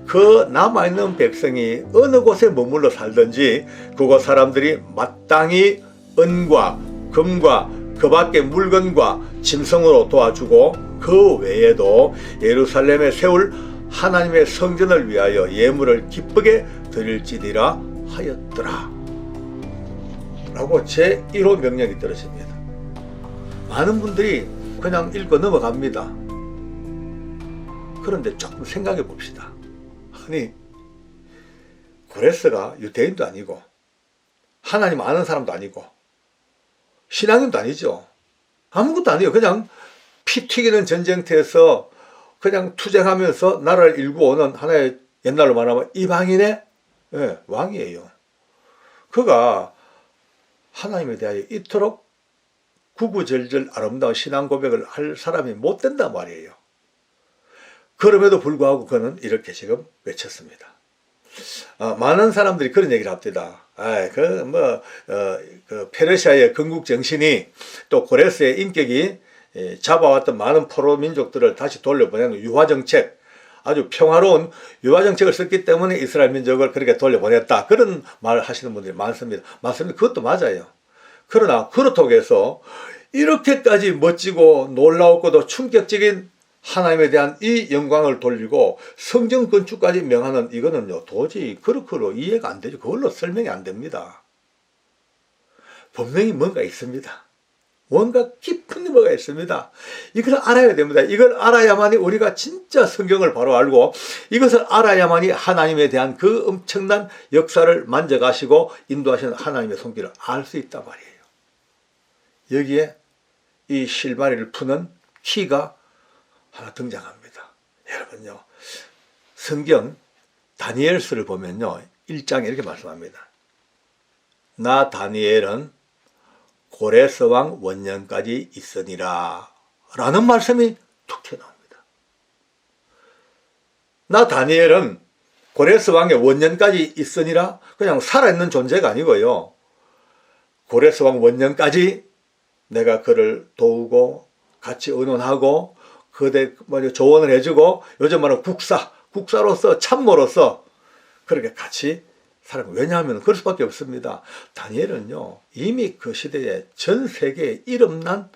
그 남아있는 백성이 어느 곳에 머물러 살든지 그곳 사람들이 마땅히 은과 금과 그 밖의 물건과 짐승으로 도와주고 그 외에도 예루살렘에 세울 하나님의 성전을 위하여 예물을 기쁘게 드릴지니라 하였더라. 라고 제1호 명령이 떨어집니다. 많은 분들이 그냥 읽고 넘어갑니다. 그런데 조금 생각해 봅시다. 아니, 고레스가 유대인도 아니고 하나님 아는 사람도 아니고 신앙인도 아니죠. 아무것도 아니에요. 그냥 피 튀기는 전쟁터에서 그냥 투쟁하면서 나라를 일구어오는 하나의, 옛날로 말하면 이방인의 왕이에요. 그가 하나님에 대하여 이토록 구구절절 아름다운 신앙 고백을 할 사람이 못 된단 말이에요. 그럼에도 불구하고 그는 이렇게 지금 외쳤습니다. 많은 사람들이 그런 얘기를 합니다. 그 페르시아의 건국 정신이 또 고레스의 인격이 잡아왔던 많은 포로 민족들을 다시 돌려보내는 유화정책, 아주 평화로운 유화정책을 썼기 때문에 이스라엘 민족을 그렇게 돌려보냈다. 그런 말을 하시는 분들이 많습니다. 맞습니다. 그것도 맞아요. 그러나 그렇다고 해서 이렇게까지 멋지고 놀라웠고도 충격적인 하나님에 대한 이 영광을 돌리고 성전 건축까지 명하는 이거는요, 도저히 그렇게 이해가 안 되죠. 그걸로 설명이 안 됩니다. 분명히 뭔가 있습니다. 뭔가 깊은 의미가 있습니다. 이걸 알아야 됩니다. 이걸 알아야만이 우리가 진짜 성경을 바로 알고, 이것을 알아야만이 하나님에 대한 그 엄청난 역사를 만져가시고 인도하시는 하나님의 손길을 알 수 있단 말이에요. 여기에 이 실마리를 푸는 키가 하나 등장합니다. 여러분요, 성경 다니엘서를 보면요, 1장에 이렇게 말씀합니다. 나 다니엘은 고레스 왕 원년까지 있으니라 라는 말씀이 툭 튀어나옵니다. 나 다니엘은 고레스 왕의 원년까지 있으니라, 그냥 살아있는 존재가 아니고요, 고레스 왕 원년까지 내가 그를 도우고 같이 의논하고 그대 조언을 해주고, 요즘 말하는 국사로서 참모로서 그렇게 같이 살아요. 왜냐하면 그럴 수밖에 없습니다. 다니엘은요, 이미 그 시대에 전 세계에 이름난,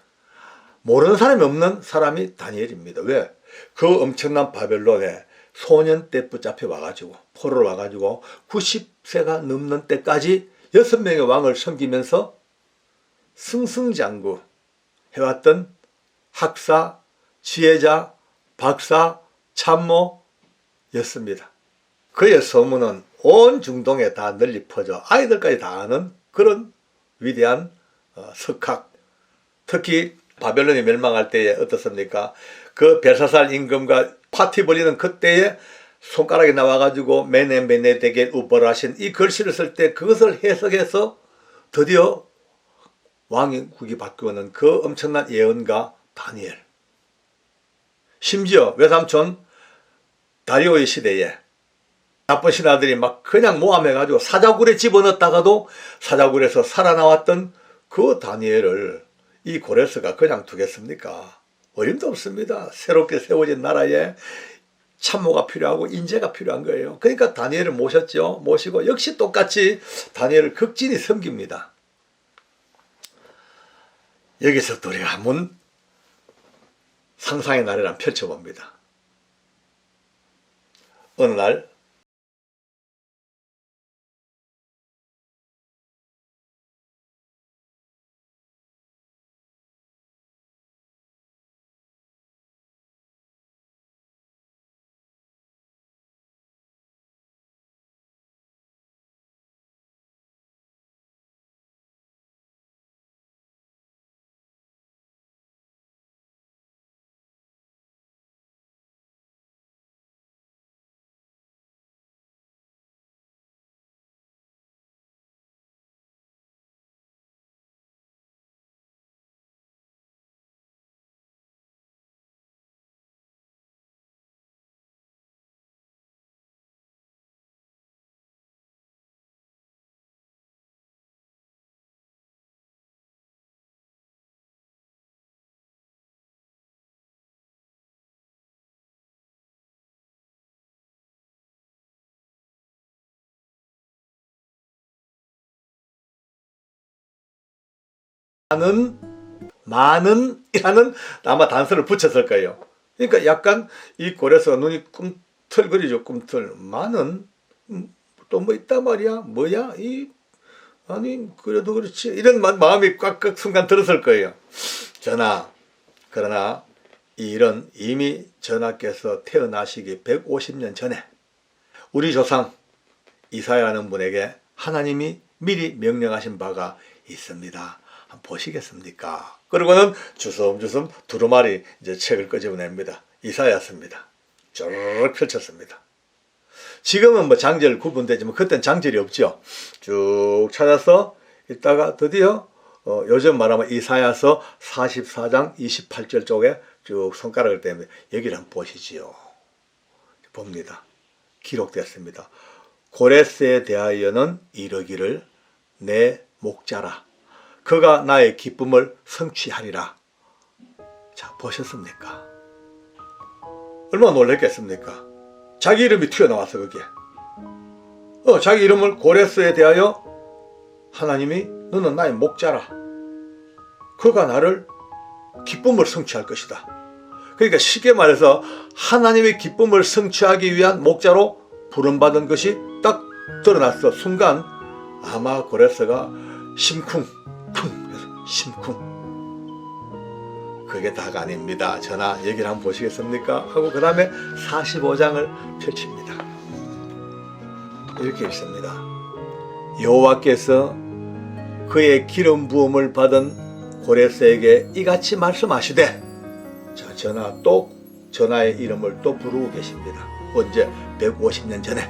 모르는 사람이 없는 사람이 다니엘입니다. 왜? 그 엄청난 바벨론에 소년 때 붙잡혀 와가지고, 포로로 와가지고 90세가 넘는 때까지 6명의 왕을 섬기면서 승승장구 해왔던 학사, 지혜자, 박사, 참모였습니다. 그의 소문은 온 중동에 다 널리 퍼져 아이들까지 다 아는 그런 위대한 석학. 특히 바벨론이 멸망할 때에 어떻습니까? 그 벨사살 임금과 파티 벌리는 그때에 손가락이 나와가지고 메네데겔 우버라신 이 글씨를 쓸 때 그것을 해석해서 드디어 왕국이 바뀌어오는 그 엄청난 예언가 다니엘. 심지어 외삼촌 다리오의 시대에 나쁜 신하들이 막 그냥 모함해가지고 사자굴에 집어넣었다가도 사자굴에서 살아나왔던 그 다니엘을 이 고레스가 그냥 두겠습니까? 어림도 없습니다. 새롭게 세워진 나라에 참모가 필요하고 인재가 필요한 거예요. 그러니까 다니엘을 모셨죠. 모시고 역시 똑같이 다니엘을 극진히 섬깁니다. 여기서 또 우리가 한번 상상의 나래를 펼쳐봅니다. 어느 날 많은이라는 아마 단서를 붙였을 거예요. 그러니까 약간 이 고레스가 눈이 꿈틀거리죠. 꿈틀. 많은 또 뭐 있단 말이야. 뭐야? 아니 그래도 그렇지. 이런 마음이 꽉 순간 들었을 거예요. 그러나 이 일은 이미 전하께서 태어나시기 150년 전에 우리 조상 이사야라는 분에게 하나님이 미리 명령하신 바가 있습니다. 한번 보시겠습니까? 그러고는 주섬주섬 두루마리 이제 책을 끄집어냅니다. 이사야서입니다. 쭉 펼쳤습니다. 지금은 뭐 장절 구분되지만 그때는 장절이 없죠. 쭉 찾아서 있다가 드디어 요즘 말하면 이사야서 44장 28절 쪽에 쭉 손가락을 댑니다. 여기를 한번 보시지요. 봅니다. 기록됐습니다. 고레스에 대하여는 이르기를 내 목자라. 그가 나의 기쁨을 성취하리라. 자, 보셨습니까? 얼마나 놀랐겠습니까? 자기 이름이 튀어나와서 거기에. 자기 이름을 고레스에 대하여 하나님이 너는 나의 목자라. 그가 나를 기쁨을 성취할 것이다. 그러니까 쉽게 말해서 하나님의 기쁨을 성취하기 위한 목자로 부름받은 것이 딱 드러났어. 순간 아마 고레스가 심쿵. 그게 다가 아닙니다. 전하 여기를 한번 보시겠습니까? 하고 그 다음에 45장을 펼칩니다. 이렇게 읽습니다. 여호와께서 그의 기름 부음을 받은 고레스에게 이같이 말씀하시되, 자, 전하 또 전하의 이름을 또 부르고 계십니다. 언제? 150년 전에.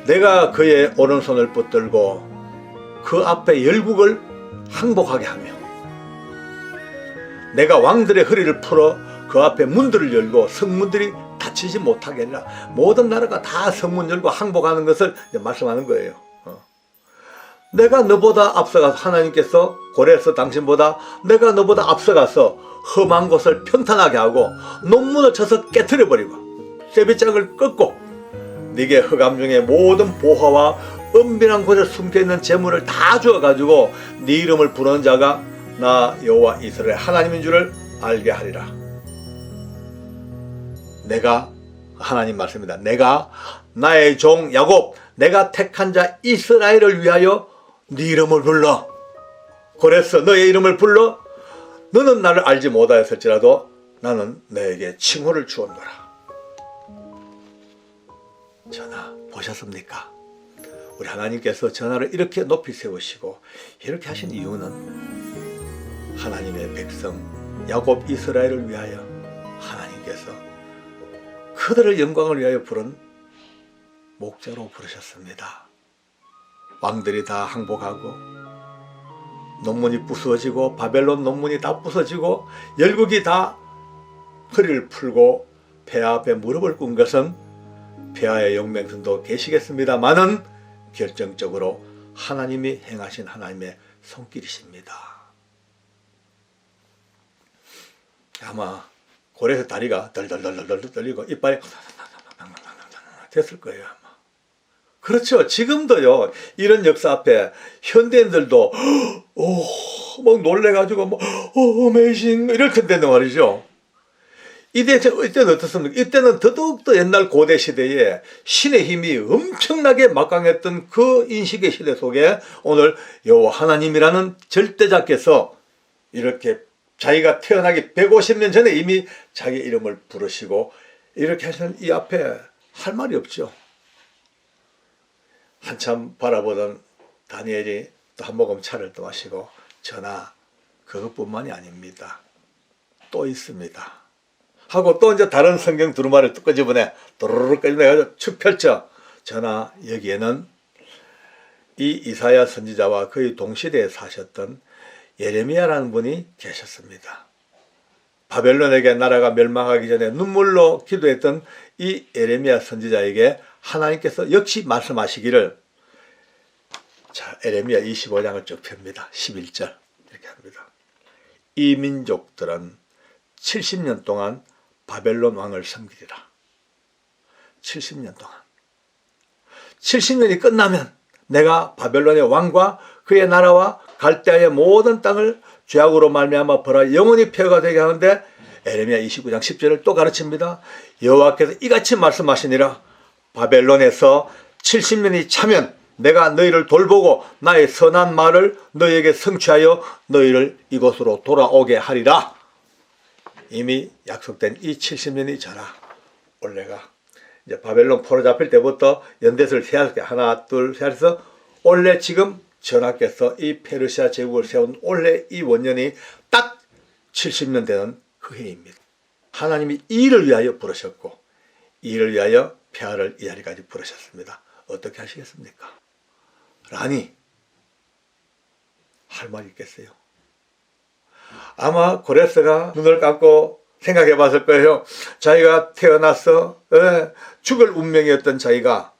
내가 그의 오른손을 붙들고 그 앞에 열국을 항복하게 하며 내가 왕들의 허리를 풀어 그 앞에 문들을 열고 성문들이 닫히지 못하게 하리라. 모든 나라가 다 성문 열고 항복하는 것을 이제 말씀하는 거예요. 내가 너보다 앞서가서, 하나님께서 고레스 당신보다 내가 너보다 앞서가서 험한 곳을 평탄하게 하고 논문을 쳐서 깨트려 버리고 세비장을 꺾고 네게 흑암 중에 모든 보화와 은밀한 곳에 숨겨있는 재물을 다 주어가지고 네 이름을 부르는 자가 나 여호와 이스라엘 하나님인 줄을 알게 하리라. 내가, 하나님 말씀입니다. 내가 나의 종 야곱, 내가 택한 자 이스라엘을 위하여 네 이름을 불러. 그래서 너의 이름을 불러. 너는 나를 알지 못하였을지라도 나는 너에게 칭호를 주었노라. 전하 보셨습니까? 우리 하나님께서 전하를 이렇게 높이 세우시고 이렇게 하신 이유는 하나님의 백성 야곱 이스라엘을 위하여 하나님께서 그들을 영광을 위하여 부른 목자로 부르셨습니다. 왕들이 다 항복하고 논문이 부서지고 바벨론 논문이 다 부서지고 열국이 다 허리를 풀고 폐하 앞에 무릎을 꿇은 것은 폐하의 용맹성도 계시겠습니다마는 결정적으로 하나님이 행하신 하나님의 손길이십니다. 아마 고래에서 다리가 덜덜덜덜 떨리고 이빨이 됐을 거예요. 아마. 그렇죠. 지금도요. 이런 역사 앞에 현대인들도 막 놀래가지고 어메이징 이렇게 된단 말이죠. 이때는 어떻습니까? 이때는 더더욱더 옛날 고대 시대에 신의 힘이 엄청나게 막강했던 그 인식의 시대 속에 오늘 여호와 하나님이라는 절대자께서 이렇게 자기가 태어나기 150년 전에 이미 자기 이름을 부르시고 이렇게 하시는 이 앞에 할 말이 없죠. 한참 바라보던 다니엘이 또 한 모금 차를 또 마시고 전하 그것뿐만이 아닙니다. 또 있습니다. 하고 또 이제 다른 성경 두루마리를 또 끄집어내 도르르 끄집어내가지고 축 펼쳐. 전하 여기에는 이 이사야 선지자와 거의 동시대에 사셨던 예레미야라는 분이 계셨습니다. 바벨론에게 나라가 멸망하기 전에 눈물로 기도했던 이 예레미야 선지자에게 하나님께서 역시 말씀하시기를, 자 예레미야 25장을 쭉 펴니다. 11절 이렇게 합니다. 이 민족들은 70년 동안 바벨론 왕을 섬기리라. 70년 동안. 70년이 끝나면 내가 바벨론의 왕과 그의 나라와 갈대아의 모든 땅을 죄악으로 말미암아 벌하 영원히 폐허가 되게 하는데 예레미야 29장 10절을 또 가르칩니다. 여호와께서 이같이 말씀하시니라. 바벨론에서 70년이 차면 내가 너희를 돌보고 나의 선한 말을 너희에게 성취하여 너희를 이곳으로 돌아오게 하리라. 이미 약속된 이 70년이 전하 올해가 이제 바벨론 포로 잡힐 때부터 연대를 세웠게 하나 둘 셋 해서 올해 지금 전하께서 이 페르시아 제국을 세운 올해 이 원년이 딱 70년 되는 그 해입니다. 하나님이 이 일을 위하여 부르셨고 이 일을 위하여 폐하를 이 자리까지 부르셨습니다. 어떻게 하시겠습니까? 라니 할 말이 있겠어요? 아마 고레스가 눈을 감고 생각해 봤을 거예요. 자기가 태어나서 죽을 운명이었던 자기가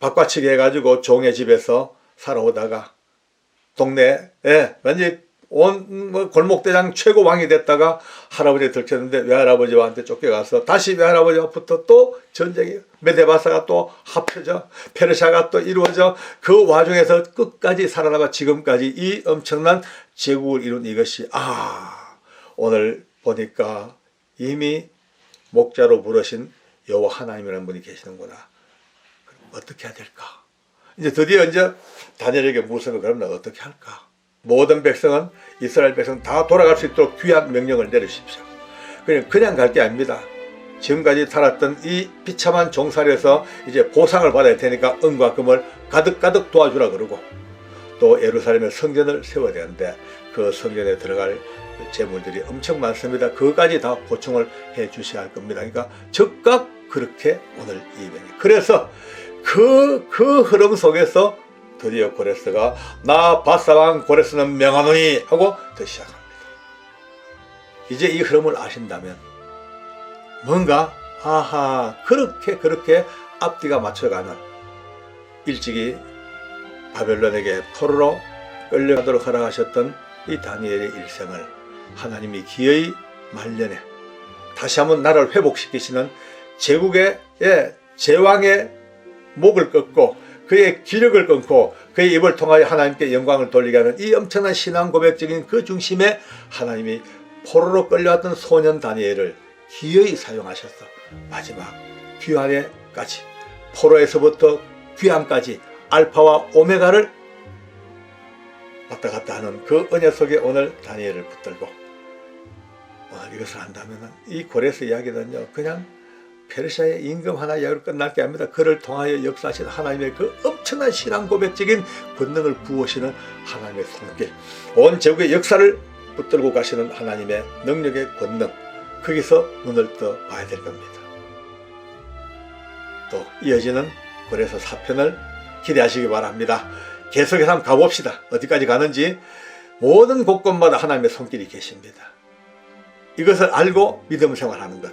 바꿔치기 해가지고 종의 집에서 살아오다가 동네에 완전히 온 골목대장 최고 왕이 됐다가 할아버지에 들켰는데 외할아버지한테 쫓겨가서 다시 외할아버지와부터 또 전쟁이 메데바사가 또 합쳐져 페르시아가 또 이루어져 그 와중에서 끝까지 살아남아 지금까지 이 엄청난 제국을 이룬 이것이 오늘 보니까 이미 목자로 부르신 여호와 하나님이라는 분이 계시는구나. 어떻게 해야 될까? 이제 드디어 이제 다니엘에게 물으면 그러면 어떻게 할까? 모든 백성은 이스라엘 백성 다 돌아갈 수 있도록 귀한 명령을 내리십시오. 그냥 갈 게 아닙니다. 지금까지 살았던 이 비참한 종살이에서 이제 보상을 받아야 되니까 은과 금을 가득가득 도와주라 그러고, 또 예루살렘에 성전을 세워야 되는데 그 성전에 들어갈 재물들이 엄청 많습니다. 그거까지 다 보충을 해 주셔야 할 겁니다. 그러니까 즉각 그렇게 오늘 이 명령. 그래서 그 흐름 속에서 드디어 고레스가 나 바사왕 고레스는 명하노니 하고 더 시작합니다. 이제 이 흐름을 아신다면 뭔가 그렇게 앞뒤가 맞춰가는, 일찍이 바벨론에게 포로로 끌려가도록 허락하셨던 이 다니엘의 일생을 하나님이 기어이 말년에 다시 한번 나라를 회복시키시는 제국의 제왕의 목을 끊고 그의 기력을 끊고 그의 입을 통하여 하나님께 영광을 돌리게 하는 이 엄청난 신앙 고백적인 그 중심에 하나님이 포로로 끌려왔던 소년 다니엘을 기어이 사용하셔서 마지막 귀환에까지, 포로에서부터 귀환까지 알파와 오메가를 왔다 갔다 하는 그 은혜 속에 오늘 다니엘을 붙들고 오늘 이것을 한다면 이 고레스 이야기는요, 그냥 페르시아의 임금 하나 이야기로 끝날 게 아닙니다. 그를 통하여 역사하신 하나님의 그 엄청난 신앙 고백적인 권능을 부으시는 하나님의 손길, 온 제국의 역사를 붙들고 가시는 하나님의 능력의 권능, 거기서 눈을 떠 봐야 될 겁니다. 또 이어지는 고레스 4편을 기대하시기 바랍니다. 계속해서 한번 가봅시다. 어디까지 가는지. 모든 곳곳마다 하나님의 손길이 계십니다. 이것을 알고 믿음 생활하는 것,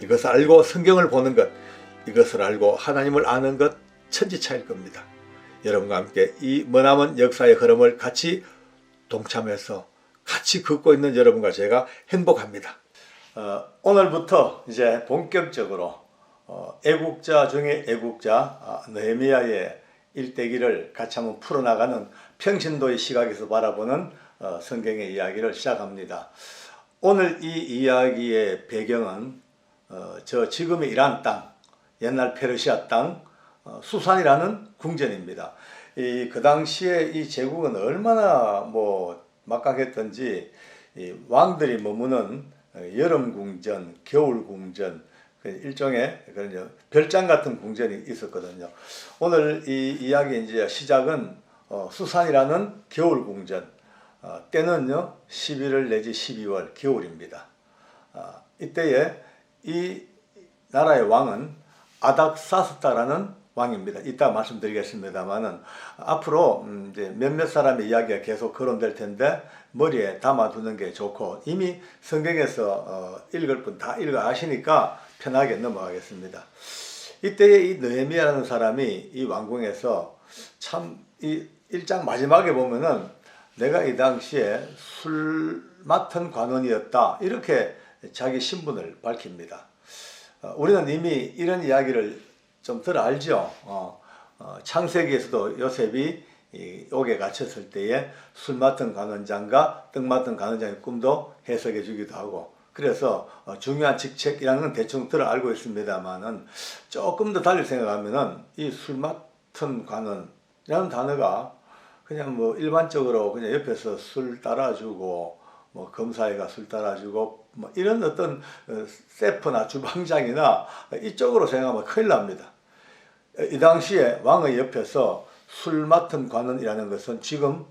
이것을 알고 성경을 보는 것, 이것을 알고 하나님을 아는 것 천지차일 겁니다. 여러분과 함께 이 머나먼 역사의 흐름을 같이 동참해서 같이 걷고 있는 여러분과 제가 행복합니다. 오늘부터 이제 본격적으로 애국자 중에 애국자 느헤미야의 일대기를 같이 한번 풀어나가는 평신도의 시각에서 바라보는 성경의 이야기를 시작합니다. 오늘 이 이야기의 배경은 저 지금의 이란 땅, 옛날 페르시아 땅 수산이라는 궁전입니다. 그 당시에 이 제국은 얼마나 막강했던지 이 왕들이 머무는 여름 궁전, 겨울 궁전, 일종의 그런 별장 같은 궁전이 있었거든요. 오늘 이 이야기 이제 시작은 수산이라는 겨울 궁전, 때는요 11월 내지 12월 겨울입니다. 이때에 이 나라의 왕은 아닥사스다라는 왕입니다. 이따 말씀드리겠습니다만은 앞으로 이제 몇몇 사람의 이야기가 계속 거론될 텐데 머리에 담아두는 게 좋고, 이미 성경에서 읽을 분 다 읽어 아시니까 편하게 넘어가겠습니다. 이때에 이 느헤미야라는 사람이 이 왕궁에서 참 이 1장 마지막에 보면은 내가 이 당시에 술 맡은 관원이었다, 이렇게 자기 신분을 밝힙니다. 우리는 이미 이런 이야기를 좀 덜 알죠. 창세기에서도 요셉이 옥에 갇혔을 때에 술 맡은 관원장과 떡 맡은 관원장의 꿈도 해석해 주기도 하고, 그래서 중요한 직책이라는 건 대충 들어 알고 있습니다만은 조금 더 달리 생각하면은 이 술 맡은 관원이라는 단어가 그냥 일반적으로 그냥 옆에서 술 따라주고 검사회가 술 따라주고 이런 어떤 세프나 주방장이나 이쪽으로 생각하면 큰일 납니다. 이 당시에 왕의 옆에서 술 맡은 관원이라는 것은 지금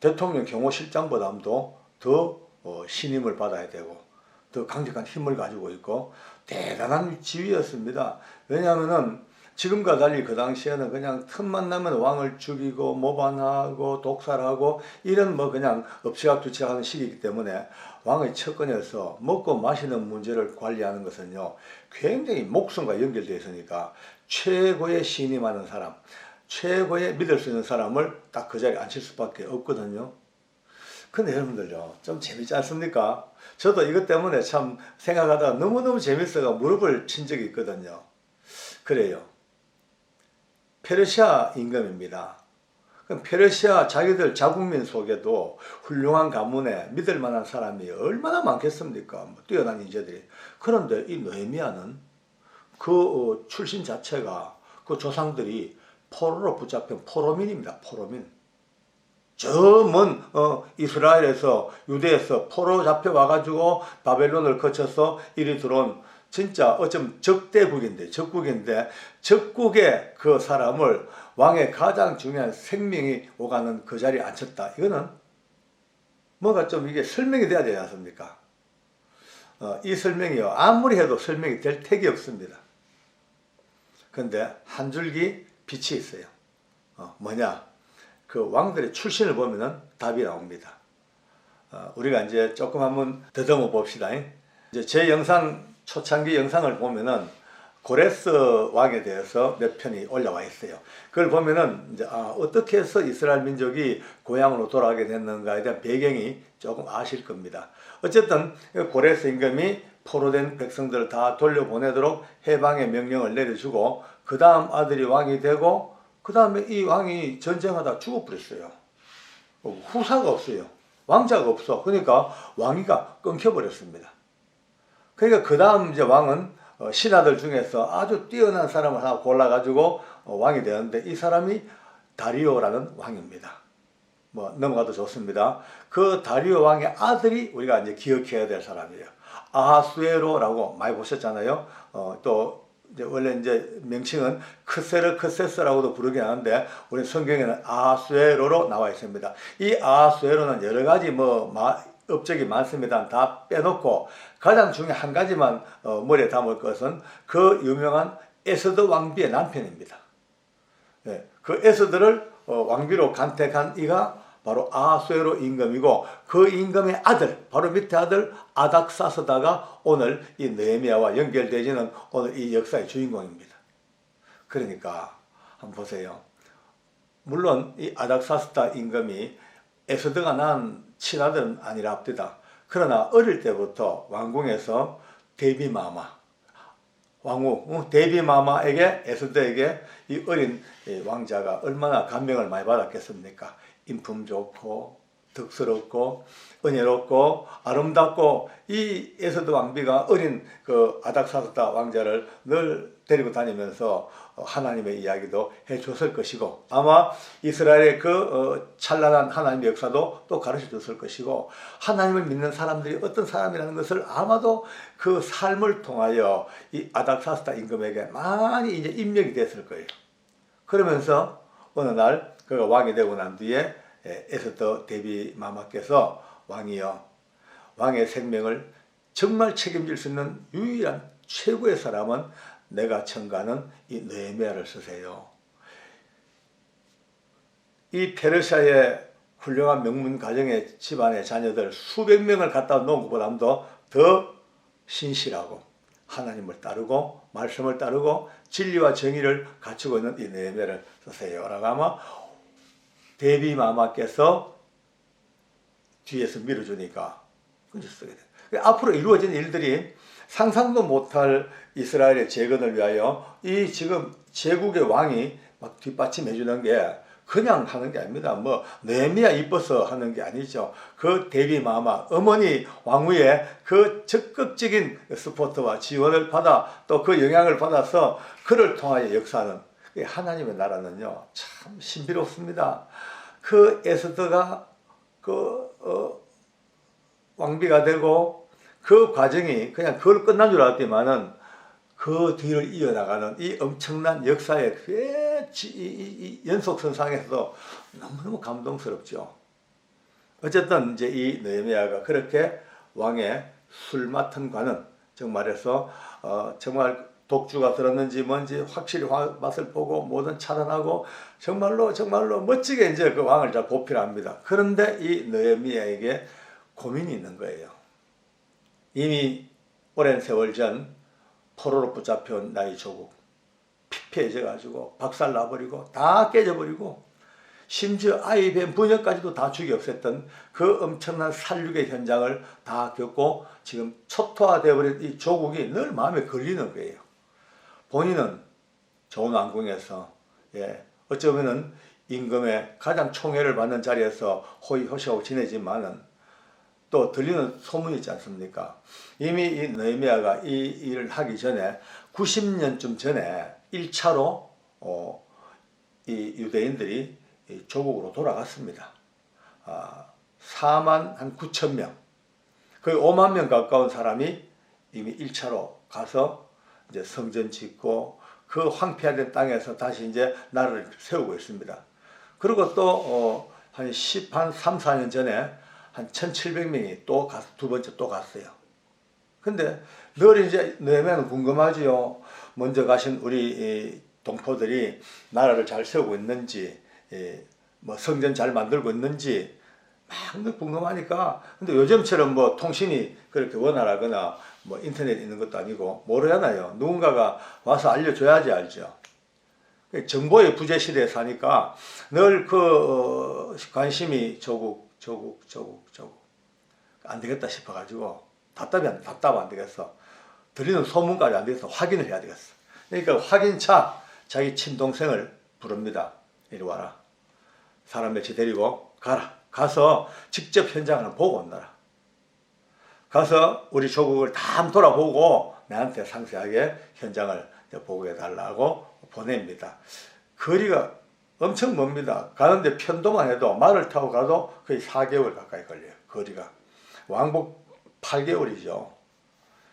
대통령 경호실장보다도 더 신임을 받아야 되고 더 강력한 힘을 가지고 있고 대단한 지위였습니다. 왜냐하면은 지금과 달리 그 당시에는 그냥 틈만 나면 왕을 죽이고 모반하고 독살하고 이런 그냥 엎치락뒤치락하는 시기이기 때문에 왕의 척근에서 먹고 마시는 문제를 관리하는 것은요 굉장히 목숨과 연결되어 있으니까 최고의 신임하는 사람, 최고의 믿을 수 있는 사람을 딱 그 자리에 앉힐 수밖에 없거든요. 근데 여러분들요 좀 재밌지 않습니까? 저도 이것 때문에 참 생각하다가 너무너무 재밌어가 무릎을 친 적이 있거든요. 그래요. 페르시아 임금입니다. 그럼 페르시아 자기들 자국민 속에도 훌륭한 가문에 믿을 만한 사람이 얼마나 많겠습니까? 뛰어난 인재들이. 그런데 이 느헤미야는 그 출신 자체가 그 조상들이 포로로 붙잡힌 포로민입니다. 포로민. 저 먼 이스라엘에서 유대에서 포로 잡혀와가지고 바벨론을 거쳐서 이리 들어온 진짜 어쩌면 적대국인데 적국의 그 사람을 왕의 가장 중요한 생명이 오가는 그 자리에 앉혔다. 이거는 뭔가 좀 이게 설명이 돼야 되지 않습니까? 이 설명이요, 아무리 해도 설명이 될 택이 없습니다. 그런데 한 줄기 빛이 있어요. 뭐냐? 그 왕들의 출신을 보면은 답이 나옵니다. 우리가 이제 조금 한번 더듬어 봅시다. 이제 제 영상, 초창기 영상을 보면은 고레스 왕에 대해서 몇 편이 올라와 있어요. 그걸 보면은 이제 어떻게 해서 이스라엘 민족이 고향으로 돌아가게 됐는가에 대한 배경이 조금 아실 겁니다. 어쨌든 고레스 임금이 포로된 백성들을 다 돌려보내도록 해방의 명령을 내려주고 그 다음 아들이 왕이 되고 그 다음에 이 왕이 전쟁하다 죽어버렸어요. 후사가 없어요. 왕자가 없어. 그러니까 왕위가 끊겨버렸습니다. 그러니까 그 다음 이제 왕은 신하들 중에서 아주 뛰어난 사람을 하나 골라가지고 왕이 되었는데 이 사람이 다리오라는 왕입니다. 뭐 넘어가도 좋습니다. 그 다리오 왕의 아들이 우리가 이제 기억해야 될 사람이에요. 아하수에로라고 많이 보셨잖아요. 또 이제 원래 이제 명칭은 크세르크세스라고도 부르긴 하는데 우리 성경에는 아하수에로로 나와 있습니다. 이 아하수에로는 여러 가지 업적이 많습니다. 다 빼놓고 가장 중요한 한 가지만 머리에 담을 것은 그 유명한 에스드 왕비의 남편입니다. 네, 그 에스드를 왕비로 간택한 이가 바로 아하수에로 임금이고 그 임금의 아들, 바로 밑에 아들 아닥사스다가 오늘 이 느헤미야와 연결되지는 오늘 이 역사의 주인공입니다. 그러니까 한번 보세요. 물론 이 아닥사스다 임금이 에스드가 낳은 친아들은 아니랍니다. 그러나 어릴 때부터 왕궁에서 데비마마, 왕후 데비마마에게 에스더에게 이 어린 왕자가 얼마나 감명을 많이 받았겠습니까? 인품 좋고 덕스럽고 은혜롭고 아름답고 이 에스더 왕비가 어린 그 아닥사스다 왕자를 늘 데리고 다니면서 하나님의 이야기도 해줬을 것이고 아마 이스라엘의 그 찬란한 하나님의 역사도 또 가르쳐줬을 것이고 하나님을 믿는 사람들이 어떤 사람이라는 것을 아마도 그 삶을 통하여 이 아닥사스다 임금에게 많이 이제 입력이 됐을 거예요. 그러면서 어느 날 그가 왕이 되고 난 뒤에 에스더 데비마마께서 왕이여 왕의 생명을 정말 책임질 수 있는 유일한 최고의 사람은 내가 청가하는 이 느헤미야를 쓰세요. 이 페르시아의 훌륭한 명문 가정의 집안의 자녀들 수백 명을 갖다 놓은 것보다도 더 신실하고 하나님을 따르고 말씀을 따르고 진리와 정의를 갖추고 있는 이 느헤미야를 쓰세요. 라고 아마 데비마마께서 뒤에서 밀어주니까 그저 쓰게 돼요. 앞으로 이루어진 일들이 상상도 못할 이스라엘의 재건을 위하여 이 지금 제국의 왕이 막 뒷받침해 주는 게 그냥 하는 게 아닙니다. 뭐 느헤미야 이뻐서 하는 게 아니죠. 그 데비마마 어머니 왕후의 그 적극적인 스포트와 지원을 받아 또 그 영향을 받아서 그를 통하여 역사하는 하나님의 나라는요 참 신비롭습니다. 그 에스더가 왕비가 되고 그 과정이 그냥 그걸 끝난 줄 알았지만은 그 뒤를 이어나가는 이 엄청난 역사의 이 연속선상에서 너무너무 감동스럽죠. 어쨌든 이제 이 느헤미야가 그렇게 왕의 술 맡은 관은 정말해서 정말 독주가 들었는지 뭔지 확실히 맛을 보고 뭐든 차단하고 정말로 멋지게 이제 그 왕을 잘 보필합니다. 그런데 이 느헤미야에게 고민이 있는 거예요. 이미 오랜 세월 전 포로로 붙잡혀온 나의 조국 피폐해져 가지고 박살나버리고 다 깨져버리고 심지어 아이 뱀 부녀까지도 다 죽여 없앴던 그 엄청난 살육의 현장을 다 겪고 지금 초토화되어 버린 이 조국이 늘 마음에 걸리는 거예요. 본인은 좋은 왕궁에서 어쩌면은 임금의 가장 총애를 받는 자리에서 호의호식하고 지내지만은 또 들리는 소문이 있지 않습니까? 이미 이 느헤미야가 이 일을 하기 전에 90년쯤 전에 1차로 이 유대인들이 조국으로 돌아갔습니다. 4만 한 9천 명, 거의 5만 명 가까운 사람이 이미 1차로 가서 이제 성전 짓고 그 황폐화된 땅에서 다시 이제 나라를 세우고 있습니다. 그리고 또 한 3, 4년 전에 한 1,700명이 또 두 번째 또 갔어요. 근데 늘 이제 느헤미야는 궁금하지요. 먼저 가신 우리 동포들이 나라를 잘 세우고 있는지, 뭐 성전 잘 만들고 있는지 막 늘 궁금하니까. 근데 요즘처럼 뭐 통신이 그렇게 원활하거나 뭐 인터넷 있는 것도 아니고 모르잖아요. 누군가가 와서 알려줘야지 알죠. 정보의 부재 시대에 사니까 늘 그 관심이 조국 안 되겠다 싶어가지고 답답 안 되겠어. 들리는 소문까지 안 되겠어. 확인을 해야 되겠어. 그러니까 확인차 자기 친동생을 부릅니다. 이리 와라. 사람 몇이 데리고 가라. 가서 직접 현장을 보고 온다라. 가서 우리 조국을 다 한번 돌아보고 나한테 상세하게 현장을 보고해달라고 보냅니다. 거리가 엄청 멉니다. 가는데 편도만 해도 말을 타고 가도 거의 4개월 가까이 걸려요. 거리가. 왕복 8개월이죠.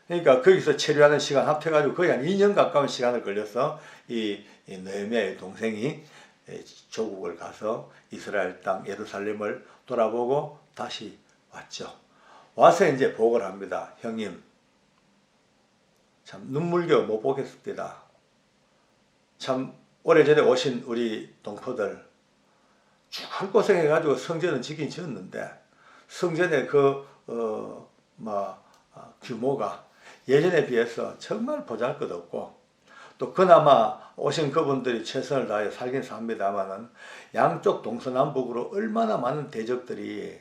그러니까 거기서 체류하는 시간 합해가지고 거의 한 2년 가까운 시간을 걸려서 이 느헤미야의 동생이 조국을 가서 이스라엘 땅 예루살렘을 돌아보고 다시 왔죠. 와서 이제 보고를 합니다. 형님, 참 눈물겨 못 보겠습니다. 참 오래전에 오신 우리 동포들 죽을 고생해가지고 성전은 지긴 지었는데 성전의 규모가 예전에 비해서 정말 보잘것없고, 또 그나마 오신 그분들이 최선을 다해 살긴 삽니다만은 양쪽 동서남북으로 얼마나 많은 대적들이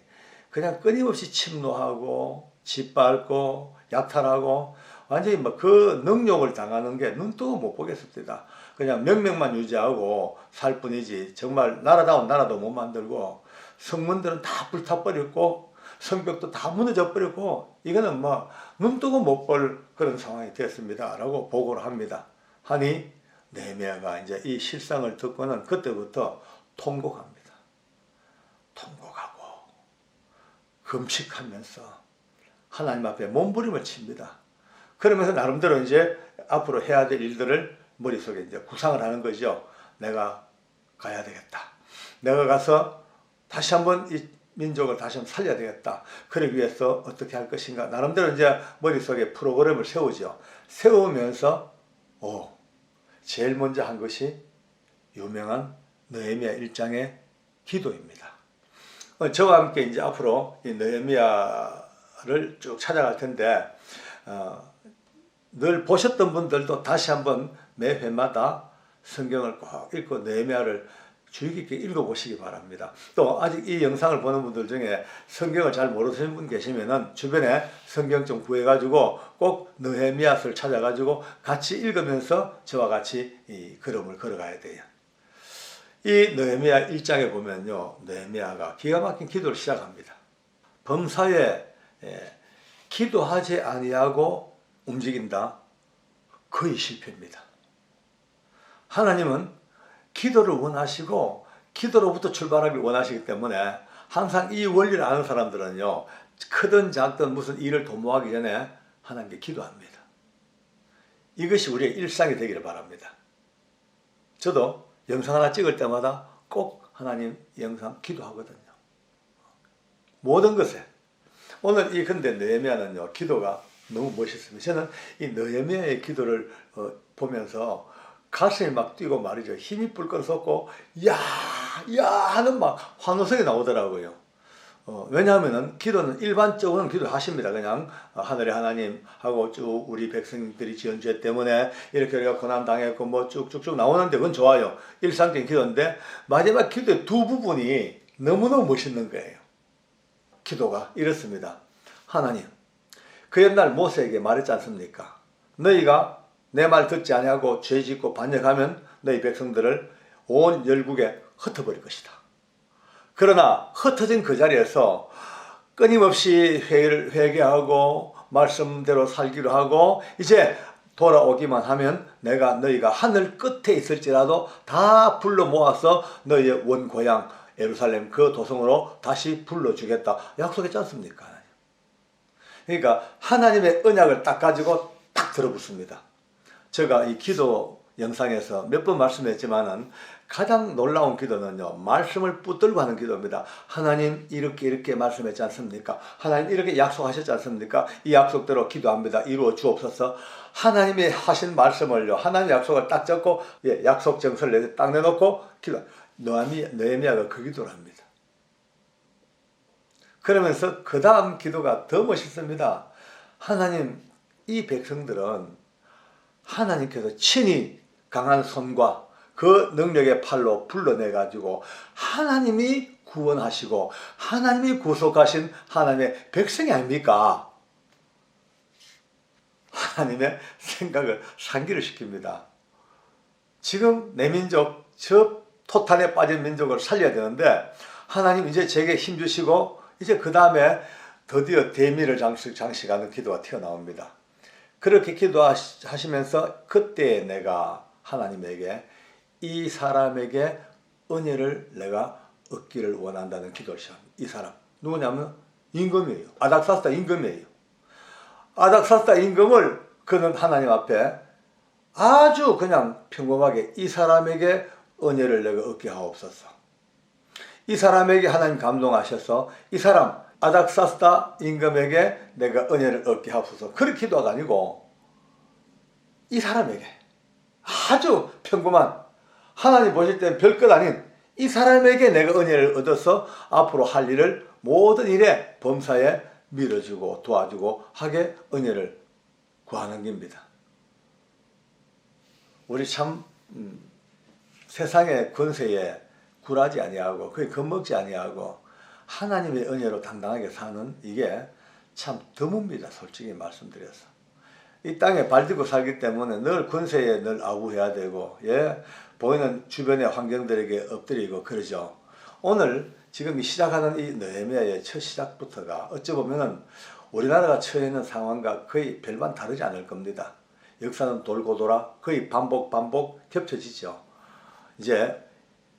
그냥 끊임없이 침노하고 짓밟고 약탈하고 완전히 뭐 그 능욕을 당하는 게 눈뜨고 못 보겠습니다. 그냥 명맥만 유지하고 살 뿐이지 정말 나라다운 나라도 못 만들고 성문들은 다 불타버렸고 성벽도 다 무너져 버렸고 이거는 뭐 눈뜨고 못 볼 그런 상황이 됐습니다 라고 보고를 합니다. 하니 느헤미야가 이제 이 실상을 듣고는 그때부터 통곡합니다. 통곡하고 금식하면서 하나님 앞에 몸부림을 칩니다. 그러면서 나름대로 이제 앞으로 해야 될 일들을 머릿속에 이제 구상을 하는 거죠. 내가 가야 되겠다. 내가 가서 다시 한번 이 민족을 다시 한번 살려야 되겠다. 그러기 위해서 어떻게 할 것인가. 나름대로 이제 머릿속에 프로그램을 세우죠. 세우면서 제일 먼저 한 것이 유명한 느헤미야 1장의 기도입니다. 저와 함께 이제 앞으로 이 느헤미야를 쭉 찾아갈 텐데 늘 보셨던 분들도 다시 한번 매 회마다 성경을 꼭 읽고 느헤미야를 주의 깊게 읽어보시기 바랍니다. 또 아직 이 영상을 보는 분들 중에 성경을 잘 모르시는 분 계시면은 주변에 성경 좀 구해가지고 꼭 느헤미야서를 찾아가지고 같이 읽으면서 저와 같이 이 걸음을 걸어가야 돼요. 이 느헤미야 1장에 보면요, 느헤미야가 기가 막힌 기도를 시작합니다. 범사에 기도하지 아니하고 움직인다. 거의 실패입니다. 하나님은 기도를 원하시고 기도로부터 출발하길 원하시기 때문에 항상 이 원리를 아는 사람들은요, 크든 작든 무슨 일을 도모하기 전에 하나님께 기도합니다. 이것이 우리의 일상이 되기를 바랍니다. 저도 영상 하나 찍을 때마다 꼭 하나님 영상 기도하거든요. 모든 것에. 오늘 이 근데 느헤미야는요, 기도가 너무 멋있습니다. 저는 이 느헤미야의 기도를 보면서 가슴이 막 뛰고 말이죠. 힘이 불끈 솟고 야 하는 막 환호성이 나오더라고요. 왜냐하면은 기도는 일반적으로는 기도하십니다. 그냥 하늘의 하나님하고 쭉 우리 백성들이 지은 죄 때문에 이렇게 우리가 고난 당했고 뭐 쭉쭉쭉 나오는데 그건 좋아요. 일상적인 기도인데 마지막 기도의 두 부분이 너무너무 멋있는 거예요. 기도가 이렇습니다. 하나님, 그 옛날 모세에게 말했지 않습니까? 너희가 내 말 듣지 아니하고 죄 짓고 반역하면 너희 백성들을 온 열국에 흩어버릴 것이다. 그러나 흩어진 그 자리에서 끊임없이 회개하고 말씀대로 살기로 하고 이제 돌아오기만 하면 내가 너희가 하늘 끝에 있을지라도 다 불러 모아서 너희의 원고향 예루살렘 그 도성으로 다시 불러주겠다 약속했지 않습니까? 그러니까 하나님의 언약을 딱 가지고 딱 들어붙습니다. 제가 이 기도 영상에서 몇 번 말씀했지만은 가장 놀라운 기도는요, 말씀을 붙들고 하는 기도입니다. 하나님 이렇게 말씀했지 않습니까? 하나님 이렇게 약속하셨지 않습니까? 이 약속대로 기도합니다. 이루어 주옵소서. 하나님이 하신 말씀을요, 하나님 약속을 딱 적고, 약속 정서를 딱 내놓고 기도. 느헤미야가 그 기도를 합니다. 그러면서 그 다음 기도가 더 멋있습니다. 하나님, 이 백성들은 하나님께서 친히 강한 손과 그 능력의 팔로 불러내가지고 하나님이 구원하시고 하나님이 구속하신 하나님의 백성이 아닙니까? 하나님의 생각을 상기를 시킵니다. 지금 내 민족, 저 토탄에 빠진 민족을 살려야 되는데 하나님 이제 제게 힘주시고 이제 그 다음에 드디어 대미를 장식하는 기도가 튀어나옵니다. 그렇게 기도하시면서 그때 내가 하나님에게 이 사람에게 은혜를 내가 얻기를 원한다는 기도를 시작합니다. 이 사람 누구냐면 임금이에요. 아닥사스다 임금이에요. 아닥사스다 임금을 그는 하나님 앞에 아주 그냥 평범하게 이 사람에게 은혜를 내가 얻게 하옵소서. 이 사람에게 하나님 감동하셔서 이 사람 아닥사스다 임금에게 내가 은혜를 얻게 하옵소서. 그렇게 기도가 아니고 이 사람에게 아주 평범한 하나님 보실 때는 별것 아닌 이 사람에게 내가 은혜를 얻어서 앞으로 할 일을 모든 일에 범사에 밀어주고 도와주고 하게 은혜를 구하는 겁니다. 우리 참 세상의 권세에 굴하지 아니하고 거의 겁먹지 아니하고 하나님의 은혜로 당당하게 사는 이게 참 드뭅니다. 솔직히 말씀드려서. 이 땅에 발디고 살기 때문에 늘 권세에 늘 아우해야 되고 보이는 주변의 환경들에게 엎드리고 그러죠. 오늘 지금 시작하는 이 느헤미야의 첫 시작부터가 어찌 보면은 우리나라가 처해 있는 상황과 거의 별반 다르지 않을 겁니다. 역사는 돌고 돌아 거의 반복 겹쳐지죠. 이제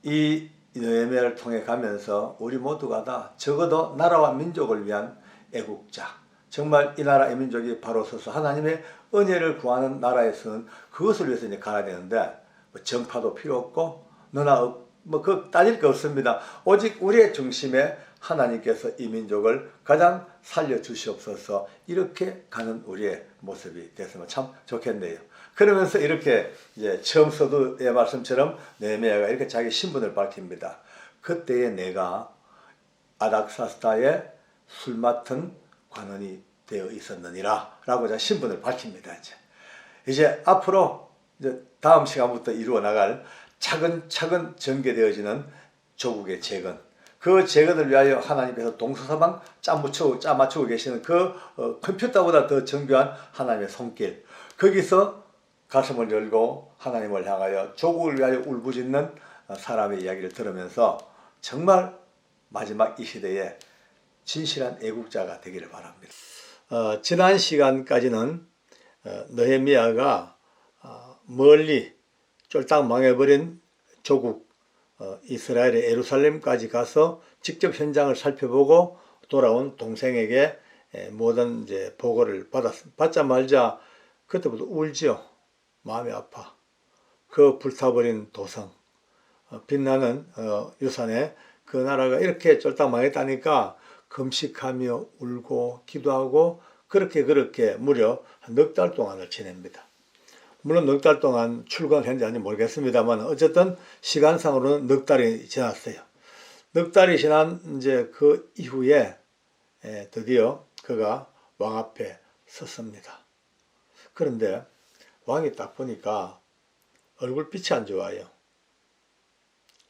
이 느헤미야를 통해 가면서 우리 모두가 다 적어도 나라와 민족을 위한 애국자, 정말 이 나라 이 민족이 바로 서서 하나님의 은혜를 구하는 나라에서는 그것을 위해서 이제 가야 되는데 뭐 정파도 필요 없고 너나 그 따질 거 없습니다. 오직 우리의 중심에 하나님께서 이 민족을 가장 살려주시옵소서. 이렇게 가는 우리의 모습이 됐으면 참 좋겠네요. 그러면서 이렇게 이제 처음 서두의 말씀처럼 느헤미야가 이렇게 자기 신분을 밝힙니다. 그때에 내가 아닥사스다의 술 맡은 관원이 되어 있었느니라 라고 신분을 밝힙니다. 이제 앞으로 이제 다음 시간부터 이루어 나갈 차근차근 전개되어지는 조국의 재건, 그 재건을 위하여 하나님께서 동서사방 짜맞추고 계시는 그 컴퓨터보다 더 정교한 하나님의 손길, 거기서 가슴을 열고 하나님을 향하여 조국을 위하여 울부짖는 사람의 이야기를 들으면서 정말 마지막 이 시대에 진실한 애국자가 되기를 바랍니다. 지난 시간까지는 느헤미야가 멀리 쫄딱 망해버린 조국 이스라엘의 예루살렘까지 가서 직접 현장을 살펴보고 돌아온 동생에게 모든 이제 보고를 받자마자 그때부터 울지요. 마음이 아파. 그 불타버린 도성, 빛나는 유산에 그 나라가 이렇게 쫄딱 망했다니까 금식하며 울고 기도하고 그렇게 무려 넉 달 동안을 지냅니다. 물론 넉 달 동안 출근했는지 아닌지 모르겠습니다만 어쨌든 시간상으로는 넉 달이 지났어요. 넉 달이 지난 이제 그 이후에 드디어 그가 왕 앞에 섰습니다. 그런데 왕이 딱 보니까 얼굴빛이 안 좋아요.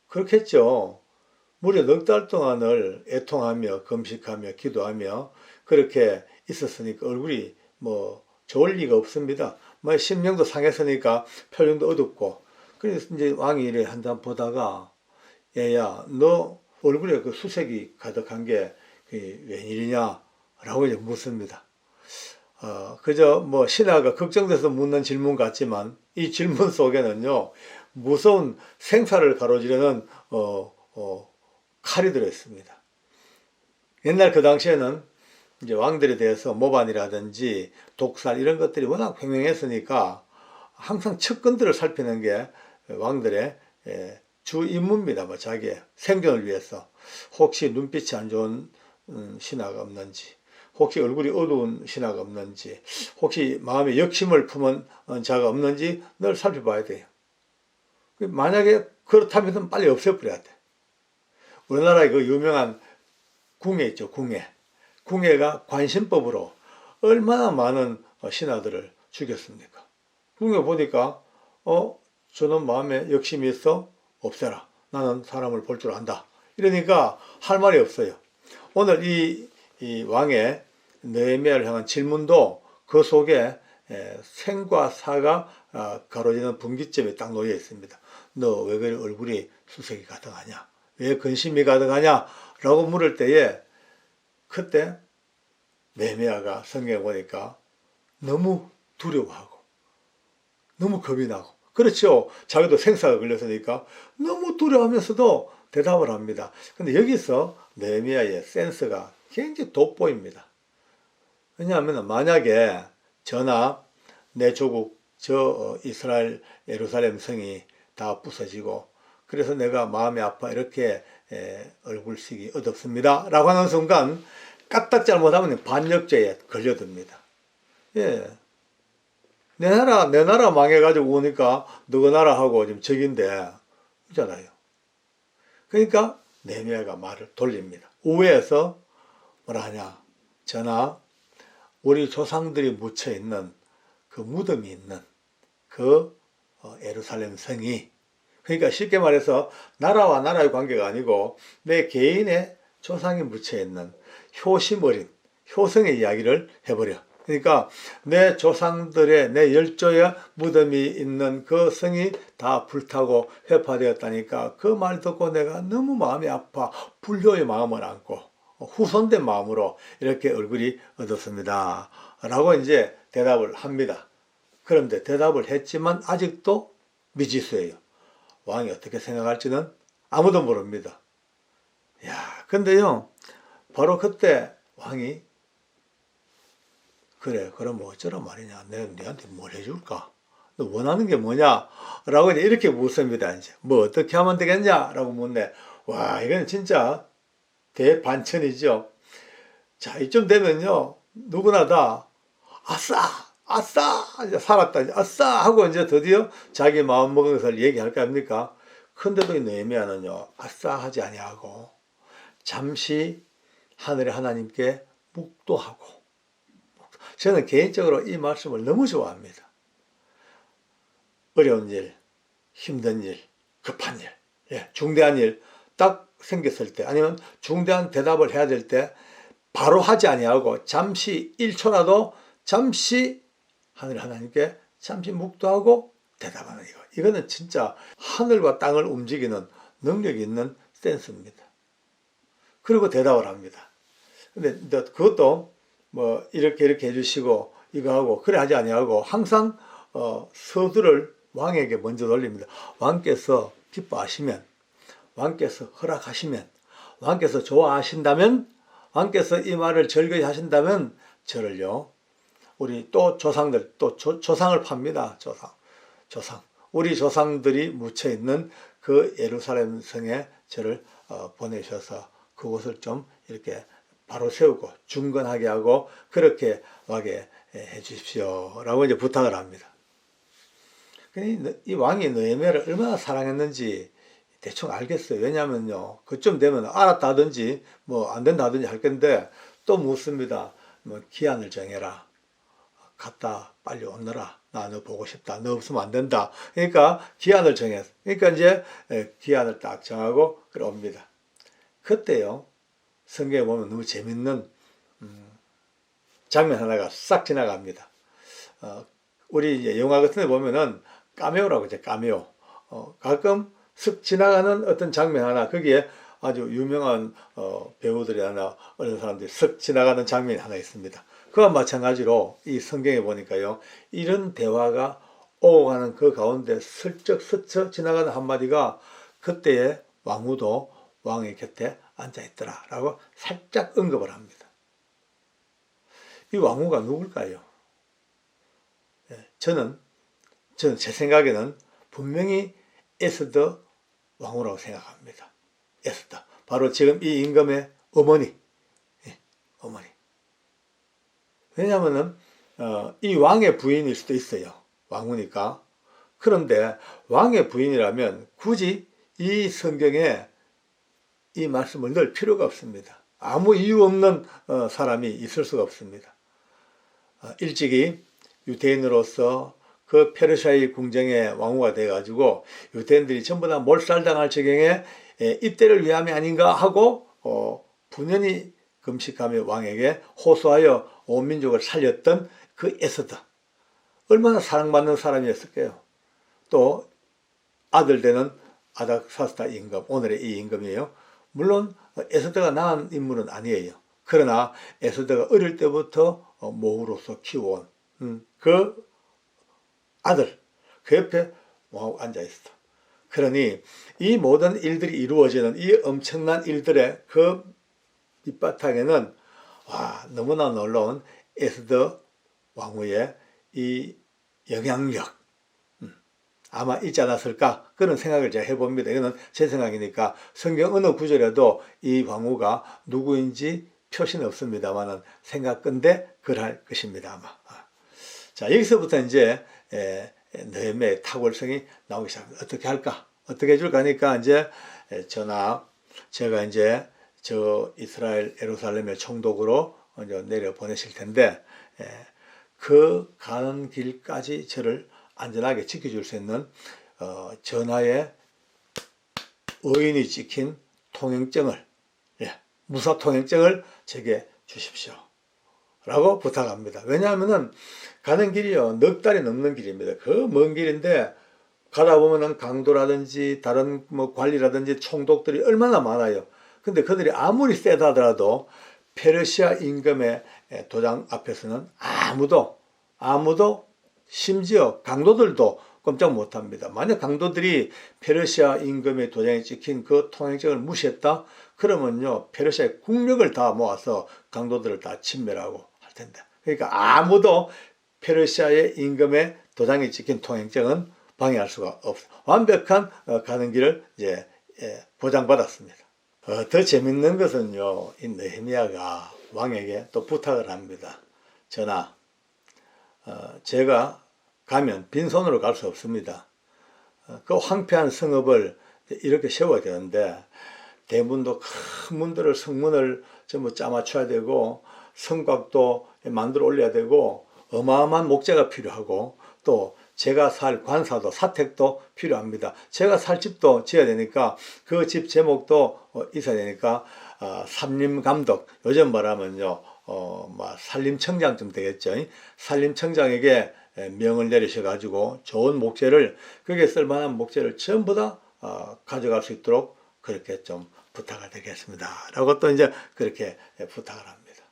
그렇겠죠. 무려 넉 달 동안을 애통하며 금식하며 기도하며 그렇게 있었으니까 얼굴이 뭐 좋을 리가 없습니다. 뭐 심령도 상했으니까 표정도 어둡고. 그래서 이제 왕이 이래 한잔 보다가 얘야 너 얼굴에 그 수색이 가득한 게 웬일이냐 라고 이제 묻습니다. 그저 뭐 신하가 걱정돼서 묻는 질문 같지만 이 질문 속에는요 무서운 생사를 가로지르는 칼이 들어있습니다. 옛날 그 당시에는 이제 왕들에 대해서 모반이라든지 독살 이런 것들이 워낙 횡행했으니까 항상 측근들을 살피는 게 왕들의 주 임무입니다. 뭐 자기의 생존을 위해서 혹시 눈빛이 안 좋은 신하가 없는지, 혹시 얼굴이 어두운 신하가 없는지, 혹시 마음에 역심을 품은 자가 없는지 늘 살펴봐야 돼요. 만약에 그렇다면 빨리 없애버려야 돼. 우리나라의 그 유명한 궁예 있죠, 궁예. 궁예가 관신법으로 얼마나 많은 신하들을 죽였습니까? 궁예 보니까 저는 마음에 역심이 있어 없애라. 나는 사람을 볼 줄 안다. 이러니까 할 말이 없어요. 오늘 이 왕의 느헤미야를 향한 질문도 그 속에 생과 사가 가로지는 분기점이 딱 놓여 있습니다. 너 왜 그리 얼굴이 수색이 가득하냐? 왜 근심이 가득하냐? 라고 물을 때에 그때 느헤미야가 성경에 보니까 너무 두려워하고 너무 겁이 나고 그렇죠. 자기도 생사가 걸렸으니까 너무 두려워하면서도 대답을 합니다. 근데 여기서 느헤미야의 센스가 굉장히 돋보입니다. 왜냐하면 만약에 저나 내 조국 저 이스라엘 예루살렘 성이 다 부서지고 그래서 내가 마음이 아파 이렇게 얼굴색이 어둡습니다 라고 하는 순간 까딱 잘못하면 반역죄에 걸려듭니다. 예. 내 나라 망해가지고 오니까 너그 나라하고 지금 적인데 있잖아요. 그러니까 느헤미야가 말을 돌립니다. 우회해서 뭐라 하냐? 전하, 우리 조상들이 묻혀 있는 그 무덤이 있는 그 예루살렘 성이, 그러니까 쉽게 말해서 나라와 나라의 관계가 아니고 내 개인의 조상이 묻혀 있는 효심 어린 효성의 이야기를 해버려. 그러니까 내 조상들의 내 열조의 무덤이 있는 그 성이 다 불타고 회파되었다니까 그 말 듣고 내가 너무 마음이 아파 불효의 마음을 안고 후손된 마음으로 이렇게 얼굴이 어둡습니다 라고 이제 대답을 합니다. 그런데 대답을 했지만 아직도 미지수예요. 왕이 어떻게 생각할지는 아무도 모릅니다. 야, 근데요 바로 그때 왕이 그래, 그럼 뭐 어쩌란 말이냐. 내가 너한테 뭘 해줄까? 너 원하는 게 뭐냐? 라고 이렇게 묻습니다, 이제. 뭐 어떻게 하면 되겠냐? 라고 묻네. 와, 이건 진짜 대반천이죠. 자, 이쯤 되면요. 누구나 다, 아싸! 아싸! 이제 살았다. 아싸! 하고 이제 드디어 자기 마음먹은 것을 얘기할 거 아닙니까? 근데도 이 느헤미야는요, 아싸! 하지 아니하고, 잠시 하늘의 하나님께 묵도하고, 저는 개인적으로 이 말씀을 너무 좋아합니다. 어려운 일, 힘든 일, 급한 일, 중대한 일 딱 생겼을 때 아니면 중대한 대답을 해야 될 때 바로 하지 아니하고 잠시 1초라도 잠시 하늘 하나님께 잠시 묵도하고 대답하는 이거. 이거는 진짜 하늘과 땅을 움직이는 능력이 있는 센스입니다. 그리고 대답을 합니다. 근데 그것도 뭐 이렇게 해주시고 이거 하고 그래 하지 아니하고 항상 서두를 왕에게 먼저 돌립니다. 왕께서 기뻐하시면, 왕께서 허락하시면, 왕께서 좋아하신다면, 왕께서 이 말을 즐거이 하신다면 저를요 우리 또 조상들 또 조상을 팝니다. 조상 우리 조상들이 묻혀 있는 그 예루살렘 성에 저를 보내셔서 그곳을 좀 이렇게 바로 세우고 중건하게 하고 그렇게 하게 해 주십시오 라고 이제 부탁을 합니다. 이 왕이 느헤미야를 얼마나 사랑했는지 대충 알겠어요. 왜냐하면요 그쯤 되면 알았다 하든지 뭐 안 된다 하든지 할 건데 또 묻습니다. 뭐 기한을 정해라. 갔다 빨리 오너라. 나 너 보고 싶다. 너 없으면 안 된다. 그러니까 기한을 정해서 그러니까 이제 기한을 딱 정하고 그래 옵니다. 그때요 성경에 보면 너무 재밌는 장면 하나가 싹 지나갑니다. 우리 이제 영화 같은 데 보면은 카메오라고 이제 카메오. 가끔 슥 지나가는 어떤 장면 하나, 거기에 아주 유명한 배우들이 하나, 어떤 사람들이 슥 지나가는 장면이 하나 있습니다. 그와 마찬가지로 이 성경에 보니까요, 이런 대화가 오고 가는 그 가운데 슬쩍 스쳐 지나가는 한마디가 그때의 왕후도 왕의 곁에 앉아있더라 라고 살짝 언급을 합니다. 이 왕후가 누굴까요? 저는 제 생각에는 분명히 에스더 왕후라고 생각합니다. 에스더. 바로 지금 이 임금의 어머니. 어머니. 왜냐하면은, 이 왕의 부인일 수도 있어요. 왕후니까. 그런데 왕의 부인이라면 굳이 이 성경에 이 말씀을 넣을 필요가 없습니다. 아무 이유 없는 사람이 있을 수가 없습니다. 일찍이 유대인으로서 그 페르시아의 궁정의 왕후가 돼가지고 유대인들이 전부 다 몰살당할 지경에 이때를 위함이 아닌가 하고 분연히 금식하며 왕에게 호소하여 온 민족을 살렸던 그 에스더. 얼마나 사랑받는 사람이었을까요? 또 아들 되는 아닥사스다 임금, 오늘의 이 임금이에요. 물론 에스더가 낳은 인물은 아니에요. 그러나 에스더가 어릴 때부터 모후로서 키워온 그 아들, 그 옆에 왕하고 앉아있어. 그러니 이 모든 일들이 이루어지는 이 엄청난 일들의 그 밑바탕에는 너무나 놀라운 에스더 왕후의 이 영향력 아마 있지 않았을까 그런 생각을 제가 해봅니다. 이거는 제 생각이니까 성경 어느 구절에도 이 왕후가 누구인지 표시는 없습니다만은 생각건대 그럴 것입니다 아마. 자, 여기서부터 이제 느헤미야의 탁월성이 나오기 시작합니다. 어떻게 할까? 어떻게 해줄까 하니까 이제 제가 이제 저 이스라엘 예루살렘의 총독으로 이제 내려 보내실 텐데 그 가는 길까지 저를 안전하게 지켜줄 수 있는 전하에 의인이 찍힌 통행증을 무사 통행증을 제게 주십시오 라고 부탁합니다. 왜냐하면은 가는 길이요 넉 달이 넘는 길입니다. 그 먼 길인데 가다 보면은 강도라든지 다른 뭐 관리라든지 총독들이 얼마나 많아요. 근데 그들이 아무리 세다 하더라도 페르시아 임금의 도장 앞에서는 아무도 심지어 강도들도 꼼짝 못합니다. 만약 강도들이 페르시아 임금의 도장에 찍힌 그 통행증을 무시했다? 그러면요 페르시아의 국력을 다 모아서 강도들을 다 진멸하고 할 텐데. 그러니까 아무도 페르시아의 임금의 도장에 찍힌 통행증은 방해할 수가 없어. 완벽한 가는 길을 이제 보장받았습니다. 더 재밌는 것은요, 이 느헤미야가 왕에게 또 부탁을 합니다. 전하, 제가 가면 빈손으로 갈 수 없습니다. 그 황폐한 성읍을 이렇게 세워야 되는데 대문도 큰 문들을 성문을 전부 짜맞춰야 되고 성곽도 만들어 올려야 되고 어마어마한 목재가 필요하고 또 제가 살 관사도 사택도 필요합니다. 제가 살 집도 지어야 되니까 그 집 제목도 있어야 되니까 산림감독, 요즘 말하면요 산림청장쯤 되겠죠. 산림청장에게 명을 내리셔가지고 좋은 목재를 거기에 쓸만한 목재를 전부 다 가져갈 수 있도록 그렇게 좀 부탁을 드리겠습니다 라고 또 이제 그렇게 부탁을 합니다.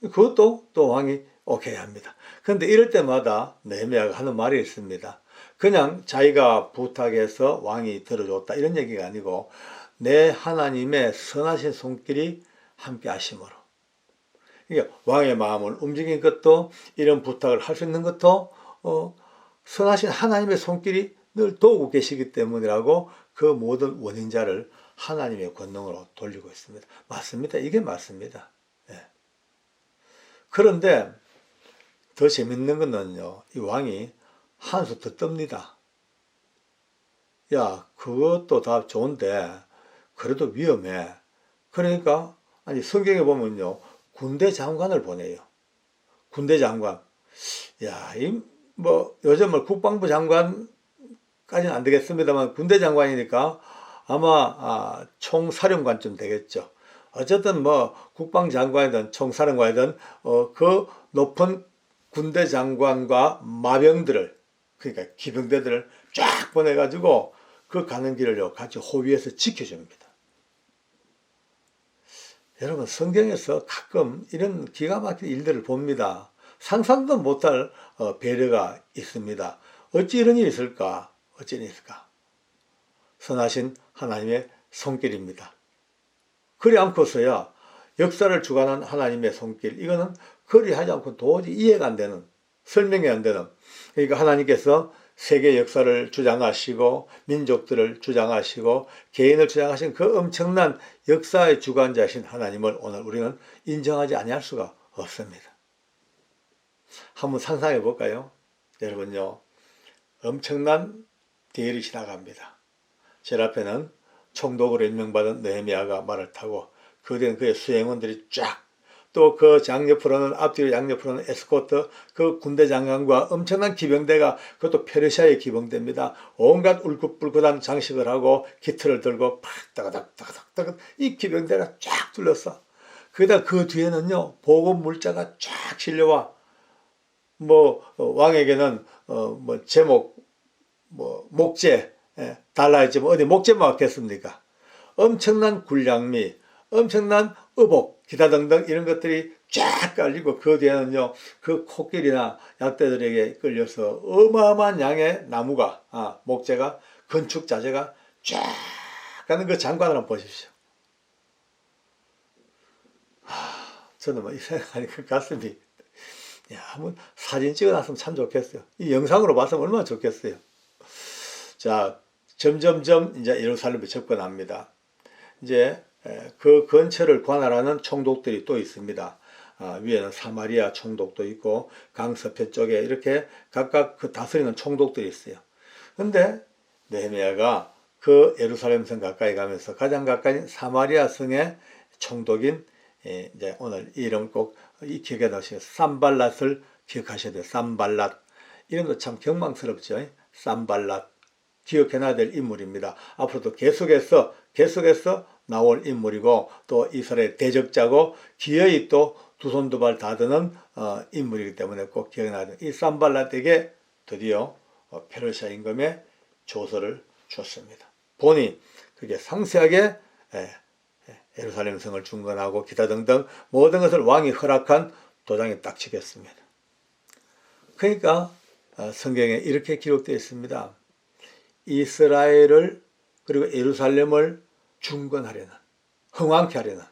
그것도 또 왕이 오케이 합니다. 그런데 이럴 때마다 느헤미야가 하는 말이 있습니다. 그냥 자기가 부탁해서 왕이 들어줬다 이런 얘기가 아니고 내 하나님의 선하신 손길이 함께 하심으로, 그러니까 왕의 마음을 움직인 것도 이런 부탁을 할 수 있는 것도 선하신 하나님의 손길이 늘 도우고 계시기 때문이라고 그 모든 원인자를 하나님의 권능으로 돌리고 있습니다. 맞습니다. 이게 맞습니다. 그런데 더 재밌는 거는요, 이 왕이 한수 더 뜹니다. 야, 그것도 다 좋은데 그래도 위험해. 그러니까 아니 성경에 보면요 군대 장관을 보내요. 군대 장관. 야, 이 뭐 요즘 뭐 국방부 장관까지는 안 되겠습니다만 군대 장관이니까 아마 총사령관쯤 되겠죠. 어쨌든 뭐 국방장관이든 총사령관이든 그 높은 군대 장관과 마병들을, 그러니까 기병대들을 쫙 보내가지고 그 가는 길을요 같이 호위해서 지켜줍니다. 여러분 성경에서 가끔 이런 기가 막힌 일들을 봅니다. 상상도 못할 배려가 있습니다. 어찌 이런 일이 있을까? 어찌 이런 일이 있을까? 선하신 하나님의 손길입니다. 그리 않고서야 역사를 주관한 하나님의 손길, 이거는 그리하지 않고 도저히 이해가 안 되는, 설명이 안 되는, 그러니까 하나님께서 세계 역사를 주장하시고 민족들을 주장하시고 개인을 주장하신 그 엄청난 역사의 주관자신 하나님을 오늘 우리는 인정하지 아니할 수가 없습니다. 한번 상상해 볼까요? 여러분요, 엄청난 대열이 지나갑니다. 제 앞에는 총독으로 임명받은 느헤미야가 말을 타고 그된 그의 수행원들이 쫙, 또 그 장옆으로는, 앞뒤로 양옆으로는 에스코트, 그 군대 장관과 엄청난 기병대가, 그것도 페르시아의 기병대입니다. 온갖 울긋불긋한 장식을 하고 기틀을 들고 팍 따가닥 이 기병대가 쫙 둘렀어. 거기다 그 뒤에는요, 보급 물자가 쫙 실려와. 왕에게는 제목, 목재 달라했지, 어디 목재만 왔겠습니까? 엄청난 군량미, 엄청난 의복, 기타 등등 이런 것들이 쫙 깔리고, 그 뒤에는요, 그 코끼리나 약대들에게 끌려서 어마어마한 양의 나무가, 목재가, 건축 자재가 쫙 가는 그 장관을 한번 보십시오. 저는 이 생각하니까 가슴이, 한번 사진 찍어놨으면 참 좋겠어요. 이 영상으로 봤으면 얼마나 좋겠어요. 자, 점점점 이제 예루살렘에 접근합니다. 이제 그 근처를 관할하는 총독들이 또 있습니다. 위에는 사마리아 총독도 있고 강서편 쪽에 이렇게 각각 그 다스리는 총독들이 있어요. 근데 느헤미야가 그 예루살렘 성 가까이 가면서 가장 가까이 사마리아 성의 총독인, 이제 오늘 이름 꼭 기억해 놓으시고 산발랏을 기억하셔야 돼요. 산발랏. 이름도 참 경망스럽죠. 산발랏. 기억해놔야 될 인물입니다. 앞으로도 계속해서 나올 인물이고, 또 이스라엘 대적자고 기어이 또 두 손 두 발 다 드는 인물이기 때문에 꼭 기억해놔야 돼요. 이 산발랏에게 드디어 페르시아 임금의 조서를 줬습니다. 보니 그게 상세하게 예루살렘 성을 중건하고 기타 등등 모든 것을 왕이 허락한 도장에 딱 찍혔습니다. 그러니까 성경에 이렇게 기록되어 있습니다. 이스라엘을, 그리고 예루살렘을 중건하려는, 흥왕케 하려는,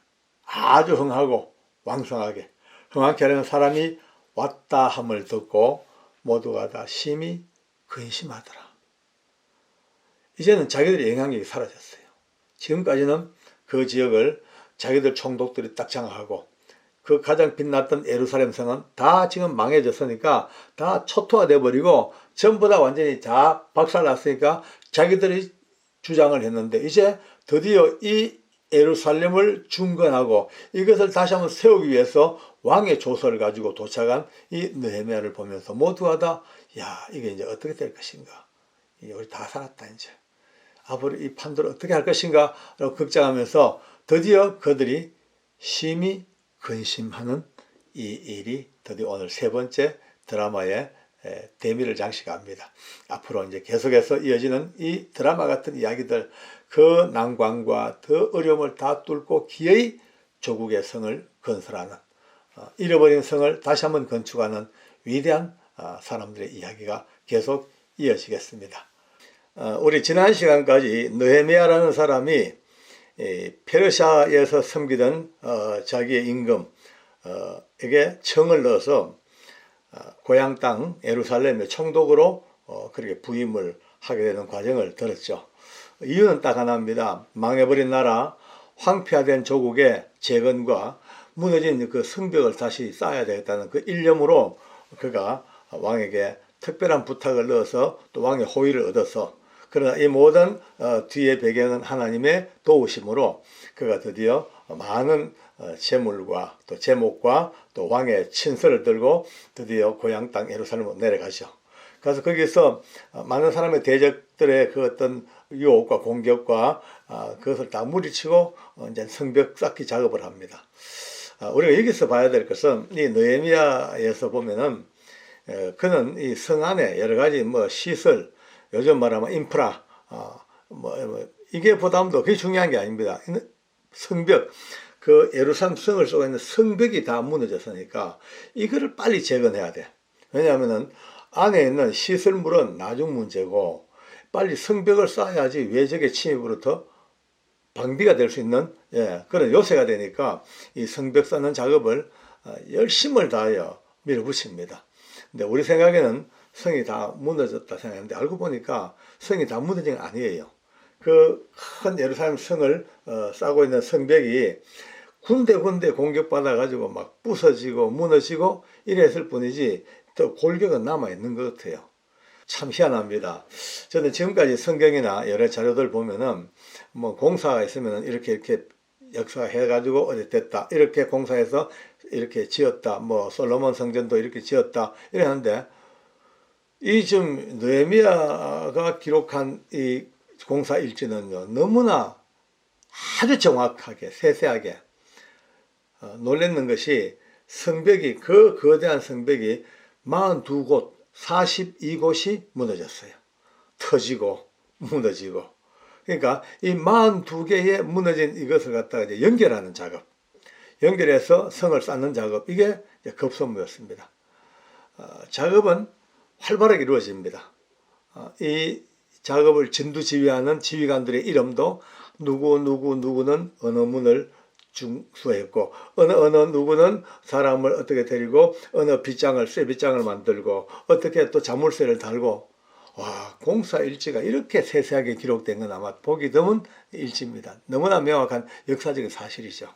아주 흥하고 왕성하게 흥왕케 하려는 사람이 왔다 함을 듣고 모두가 다 심히 근심하더라. 이제는 자기들의 영향력이 사라졌어요. 지금까지는 그 지역을 자기들 총독들이 딱 장악하고, 그 가장 빛났던 예루살렘 성은 다 지금 망해졌으니까 다 초토화돼 버리고 전부 다 완전히 다 박살났으니까 자기들이 주장을 했는데, 이제 드디어 이 예루살렘을 중건하고 이것을 다시 한번 세우기 위해서 왕의 조서를 가지고 도착한 이 느헤미야를 보면서 모두가 다, 이게 이제 어떻게 될 것인가, 우리 다 살았다, 이제 앞으로 이 판도를 어떻게 할 것인가 라고 걱정하면서 드디어 그들이 심히 근심하는 이 일이 드디어 오늘 세 번째 드라마의 대미를 장식합니다. 앞으로 이제 계속해서 이어지는 이 드라마 같은 이야기들, 그 난관과 더 어려움을 다 뚫고 기어이 조국의 성을 건설하는, 잃어버린 성을 다시 한번 건축하는 위대한 사람들의 이야기가 계속 이어지겠습니다. 우리 지난 시간까지 느헤미야라는 사람이 페르시아에서 섬기던 자기의 임금에게 청을 넣어서 고향 땅 예루살렘의 총독으로 그렇게 부임을 하게 되는 과정을 들었죠. 이유는 딱 하나입니다. 망해버린 나라, 황폐화된 조국의 재건과 무너진 그 성벽을 다시 쌓아야 되겠다는 그 일념으로 그가 왕에게 특별한 부탁을 넣어서 또 왕의 호의를 얻어서, 그러나 이 모든 뒤의 배경은 하나님의 도우심으로 그가 드디어 많은 재물과 또 제목과 또 왕의 친서를 들고 드디어 고향 땅 예루살렘으로 내려가죠. 그래서 거기서 많은 사람의 대적들의 그 어떤 유혹과 공격과 그것을 다 물리치고 이제 성벽 쌓기 작업을 합니다. 우리가 여기서 봐야 될 것은 이 느헤미야에서 보면은 그는 이 성 안에 여러 가지 시설, 요즘 말하면 인프라, 이게 부담도 그게 중요한 게 아닙니다. 성벽, 그 예루살렘 성을 쏘고 있는 성벽이 다 무너졌으니까 이거를 빨리 재건해야 돼. 왜냐하면은 안에 있는 시설물은 나중 문제고 빨리 성벽을 쌓아야지 외적의 침입으로부터 방비가 될 수 있는 그런 요새가 되니까 이 성벽 쌓는 작업을 열심을 다하여 밀어붙입니다. 근데 우리 생각에는 성이 다 무너졌다 생각했는데 알고 보니까 성이 다 무너진 게 아니에요. 그 큰 예루살렘 성을 쌓고 있는 성벽이 군데군데 공격받아 가지고 막 부서지고 무너지고 이랬을 뿐이지 또 골격은 남아 있는 것 같아요. 참 희한합니다. 저는 지금까지 성경이나 여러 자료들 보면은 뭐 공사가 있으면 이렇게 역사해 가지고 어디 됐다 이렇게 공사해서 이렇게 지었다 뭐 솔로몬 성전도 이렇게 지었다 이랬는데 이 지금 느헤미야가 기록한 이 공사 일지는요 너무나 아주 정확하게 세세하게 놀랬는 것이 성벽이 그 거대한 성벽이 42곳 42곳이 무너졌어요. 터지고 무너지고 그러니까 이 42개의 무너진 이것을 갖다가 이제 연결하는 작업 연결해서 성을 쌓는 작업 이게 급선무였습니다. 작업은 활발하게 이루어집니다. 이 작업을 진두지휘하는 지휘관들의 이름도 누구는 어느 문을 중수했고 어느 누구는 사람을 어떻게 데리고 어느 빗장을 쇠빗장을 만들고 어떻게 또 자물쇠를 달고 와 공사 일지가 이렇게 세세하게 기록된 건 아마 보기 드문 일지입니다. 너무나 명확한 역사적인 사실이죠.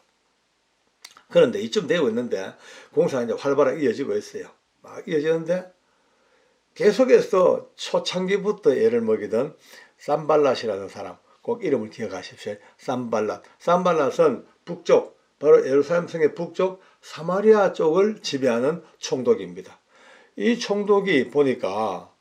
그런데 이쯤 되고 있는데 공사가 이제 활발하게 이어지고 있어요. 막 이어지는데 계속해서 초창기부터 애를 먹이던 산발랏이라는 사람 꼭 이름을 기억하십시오. 산발랏은 북쪽 바로 예루살렘 성의 북쪽 사마리아 쪽을 지배하는 총독입니다. 이 총독이 보니까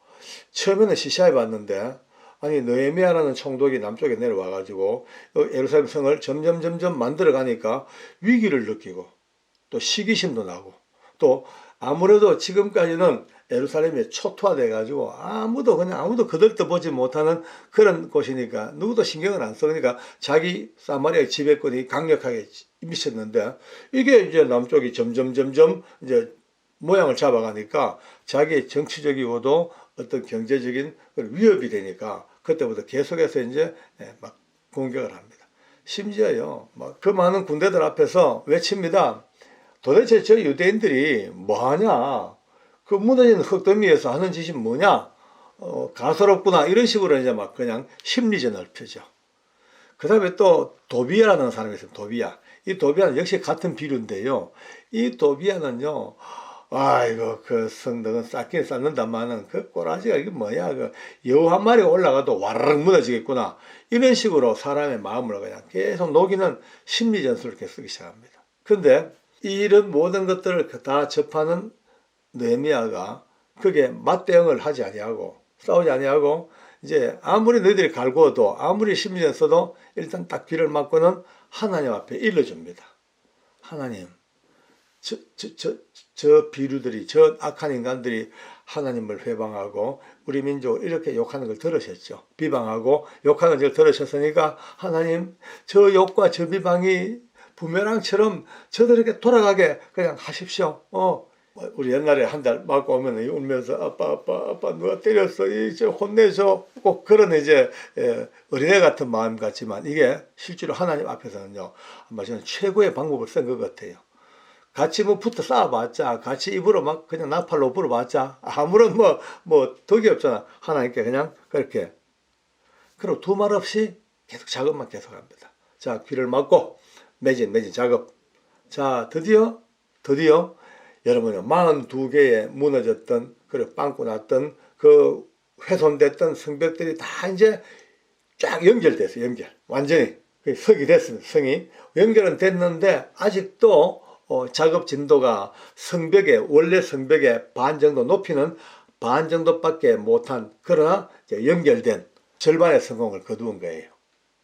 처음에는 시시해 봤는데 아니 느헤미야라는 총독이 남쪽에 내려와 가지고 예루살렘 성을 점점 만들어 가니까 위기를 느끼고 또 시기심도 나고 또 아무래도 지금까지는 예루살렘이 초토화돼 가지고 아무도 거들떠보지 못하는 그런 곳이니까 누구도 신경을 안 쓰니까 자기 사마리아의 지배권이 강력하게 미쳤는데 이게 이제 남쪽이 점점 이제 모양을 잡아가니까 자기의 정치적이고도 어떤 경제적인 위협이 되니까 그때부터 계속해서 이제 막 공격을 합니다. 심지어요, 막 그 많은 군대들 앞에서 외칩니다. 도대체 저 유대인들이 뭐하냐? 그 무너진 흙더미에서 하는 짓이 뭐냐? 가소롭구나. 이런 식으로 이제 막 그냥 심리전을 펴죠. 그 다음에 또 도비야라는 사람이 있어요. 도비야. 이 도비야는 역시 같은 비류인데요. 이 도비야는요, 아이고, 그 성덕은 쌓긴 쌓는다마는 그 꼬라지가 이게 뭐야? 그 여우 한 마리가 올라가도 와르르 무너지겠구나. 이런 식으로 사람의 마음을 그냥 계속 녹이는 심리전술을 이렇게 쓰기 시작합니다. 근데 이런 모든 것들을 다 접하는 느헤미야가 그게 맞대응을 하지 아니하고 싸우지 아니하고 이제 아무리 너희들이 갈구어도 아무리 심리전 써도 일단 딱 귀를 막고는 하나님 앞에 일러줍니다. 하나님, 저 비류들이 저 악한 인간들이 하나님을 회방하고 우리 민족을 이렇게 욕하는 걸 들으셨죠. 비방하고 욕하는 걸 들으셨으니까 하나님 저 욕과 저 비방이 부메랑처럼 저들에게 돌아가게 그냥 하십시오. 우리 옛날에 한 달 맞고 오면 울면서 아빠 누가 때렸어 이제 혼내줘 꼭 그런 이제 어린애 같은 마음 같지만 이게 실제로 하나님 앞에서는요 아마 저는 최고의 방법을 쓴 것 같아요. 같이 뭐 붙어 싸워봤자 같이 입으로 막 그냥 나팔로 불어봤자 아무런 뭐 덕이 없잖아. 하나님께 그냥 그렇게 그리고 두말 없이 계속 작업만 계속합니다. 자 귀를 막고 매진 작업. 자 드디어 여러분요 42개의 무너졌던 그리고 빵꾸 났던 그 훼손됐던 성벽들이 다 이제 쫙 연결됐어요. 완전히 석이 됐습니다. 성이 연결은 됐는데 아직도 작업 진도가 원래 성벽의 반 정도 높이는 반 정도밖에 못한 그러나 연결된 절반의 성공을 거두은 거예요.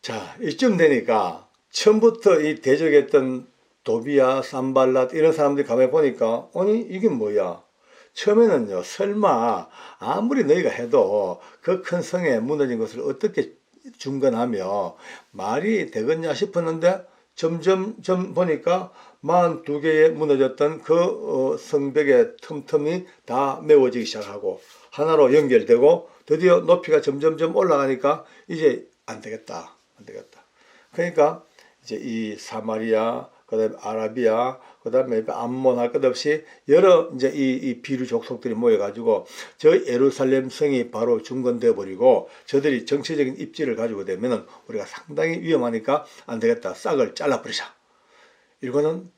자 이쯤 되니까 처음부터 이 대적했던 도비야, 산발랏 이런 사람들이 가만히 보니까 아니 이게 뭐야? 처음에는요 설마 아무리 너희가 해도 그 큰 성에 무너진 것을 어떻게 중건하며 말이 되겠냐 싶었는데 점점 보니까 42개의 무너졌던 그 성벽의 틈틈이 다 메워지기 시작하고 하나로 연결되고 드디어 높이가 점점 올라가니까 이제 안 되겠다. 그러니까 이제 이 사마리아, 그다음에 아라비아, 그다음에 암몬 할 것 없이 여러 이제 이 비류 족속들이 모여가지고 저 예루살렘 성이 바로 중건돼 버리고 저들이 정치적인 입지를 가지고 되면은 우리가 상당히 위험하니까 안 되겠다. 싹을 잘라버리자. 이거는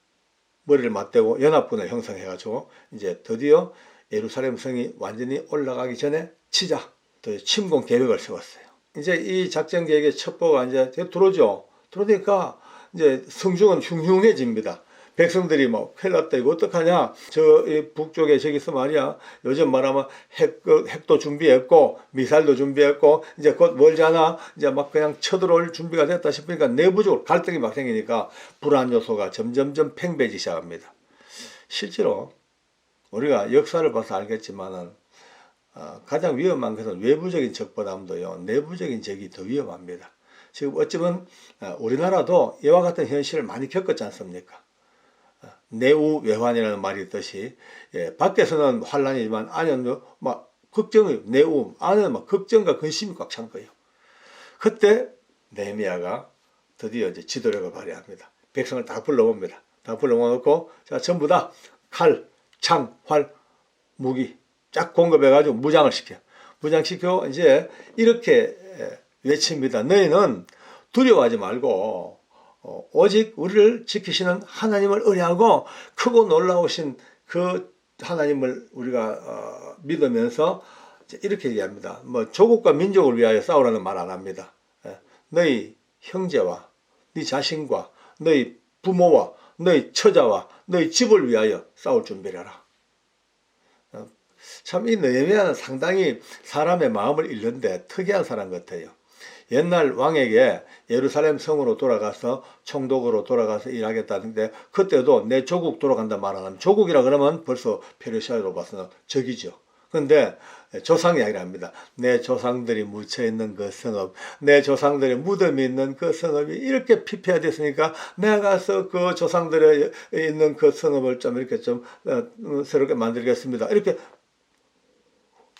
머리를 맞대고 연합군을 형성해가지고 이제 드디어 예루살렘 성이 완전히 올라가기 전에 치자. 또 침공 계획을 세웠어요. 이제 이 작전 계획의 첩보가 이제 들어오죠. 들어오니까 이제 성중은 흉흉해집니다. 백성들이 뭐 큰일 났다 이거 어떡하냐. 저 북쪽에 저기서 말이야 요즘 말하면 핵도 준비했고 미사일도 준비했고 이제 곧 멀잖아. 이제 막 그냥 쳐들어올 준비가 됐다 싶으니까 내부적으로 갈등이 막 생기니까 불안 요소가 점점점 팽배해지기 시작합니다. 실제로 우리가 역사를 봐서 알겠지만은 가장 위험한 것은 외부적인 적보다도요 내부적인 적이 더 위험합니다. 지금 어쩌면 우리나라도 이와 같은 현실을 많이 겪었지 않습니까? 내우외환이라는 말이 있듯이 밖에서는 환란이지만 안에는 막 걱정이 내우 안에는 막 걱정과 근심이 꽉 찬 거예요. 그때 느헤미야가 드디어 이제 지도력을 발휘합니다. 백성을 다 불러옵니다. 다 불러놓고 자 전부 다 칼, 창, 활, 무기 쫙 공급해가지고 무장을 시켜. 무장시켜 이제 이렇게 외칩니다. 너희는 두려워하지 말고 오직 우리를 지키시는 하나님을 의뢰하고 크고 놀라우신 그 하나님을 우리가 믿으면서 이렇게 얘기합니다. 뭐 조국과 민족을 위하여 싸우라는 말 안 합니다. 너희 형제와 네 자신과 너희 부모와 너희 처자와 너희 집을 위하여 싸울 준비를 하라. 참 이 느헤미야는 상당히 사람의 마음을 읽는데 특이한 사람 같아요. 옛날 왕에게 예루살렘 성으로 돌아가서 총독으로 돌아가서 일하겠다는데 그때도 내 조국 돌아간다 말 안 하면 조국이라 그러면 벌써 페르시아로 봐서는 적이죠. 그런데 조상 이야기를 합니다. 내 조상들이 묻혀있는 그 성읍, 내 조상들의 무덤이 있는 그 성읍이 이렇게 피폐해졌으니까 내가 가서 그 조상들의 있는 그 성읍을 좀 이렇게 좀 새롭게 만들겠습니다. 이렇게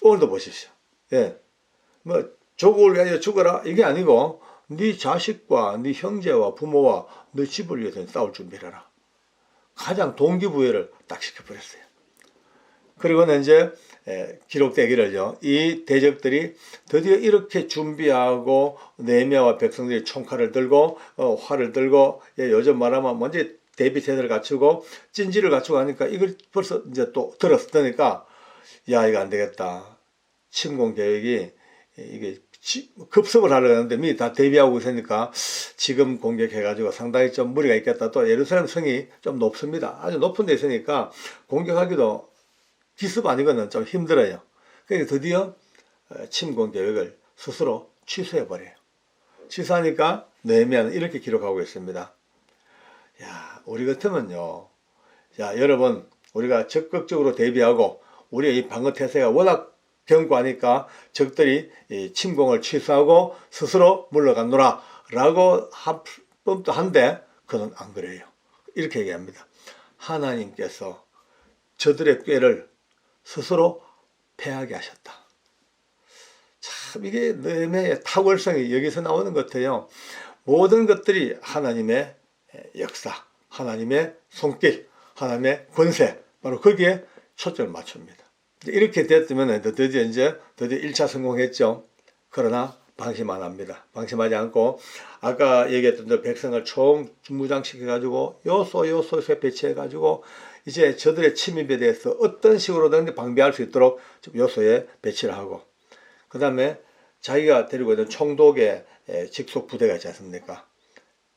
오늘도 보십시오. 예, 뭐 조국을 위하여 죽어라 이게 아니고 네 자식과 네 형제와 부모와 네 집을 위해서 싸울 준비를 해라. 가장 동기부여를 딱 시켜버렸어요. 그리고는 이제 기록되기를요. 이 대적들이 드디어 이렇게 준비하고 느헤미야와 백성들이 총칼을 들고 활을 들고 요즘 말하면 먼저 대비태세를 갖추고 찐지를 갖추고 하니까 이걸 벌써 이제 또 들었으니까 야 이거 안 되겠다. 침공 계획이 이게 급습을 하려는데 미리 다 대비하고 있으니까 지금 공격해가지고 상당히 좀 무리가 있겠다. 또 예루살렘 성이 좀 높습니다. 아주 높은 데 있으니까 공격하기도 기습 아니고는 좀 힘들어요. 그러니까 드디어 침공 계획을 스스로 취소해버려요. 취소하니까 느헤미야는 이렇게 기록하고 있습니다. 야, 우리 같으면요. 야, 여러분, 우리가 적극적으로 대비하고 우리의 이 방어태세가 워낙 견고하니까 적들이 침공을 취소하고 스스로 물러가노라 라고 합법도 한데 그는 안 그래요. 이렇게 얘기합니다. 하나님께서 저들의 꾀를 스스로 패하게 하셨다. 참 이게 느헤미야의 탁월성이 여기서 나오는 것 같아요. 모든 것들이 하나님의 역사, 하나님의 손길, 하나님의 권세 바로 거기에 초점을 맞춥니다. 이렇게 됐으면 드디어 1차 성공했죠. 그러나 방심 안 합니다. 방심하지 않고 아까 얘기했던 저 백성을 총 무장시켜가지고 요소에 배치해가지고 이제 저들의 침입에 대해서 어떤 식으로든 방비할 수 있도록 요소에 배치를 하고 그 다음에 자기가 데리고 있는 총독의 직속 부대가 있지 않습니까?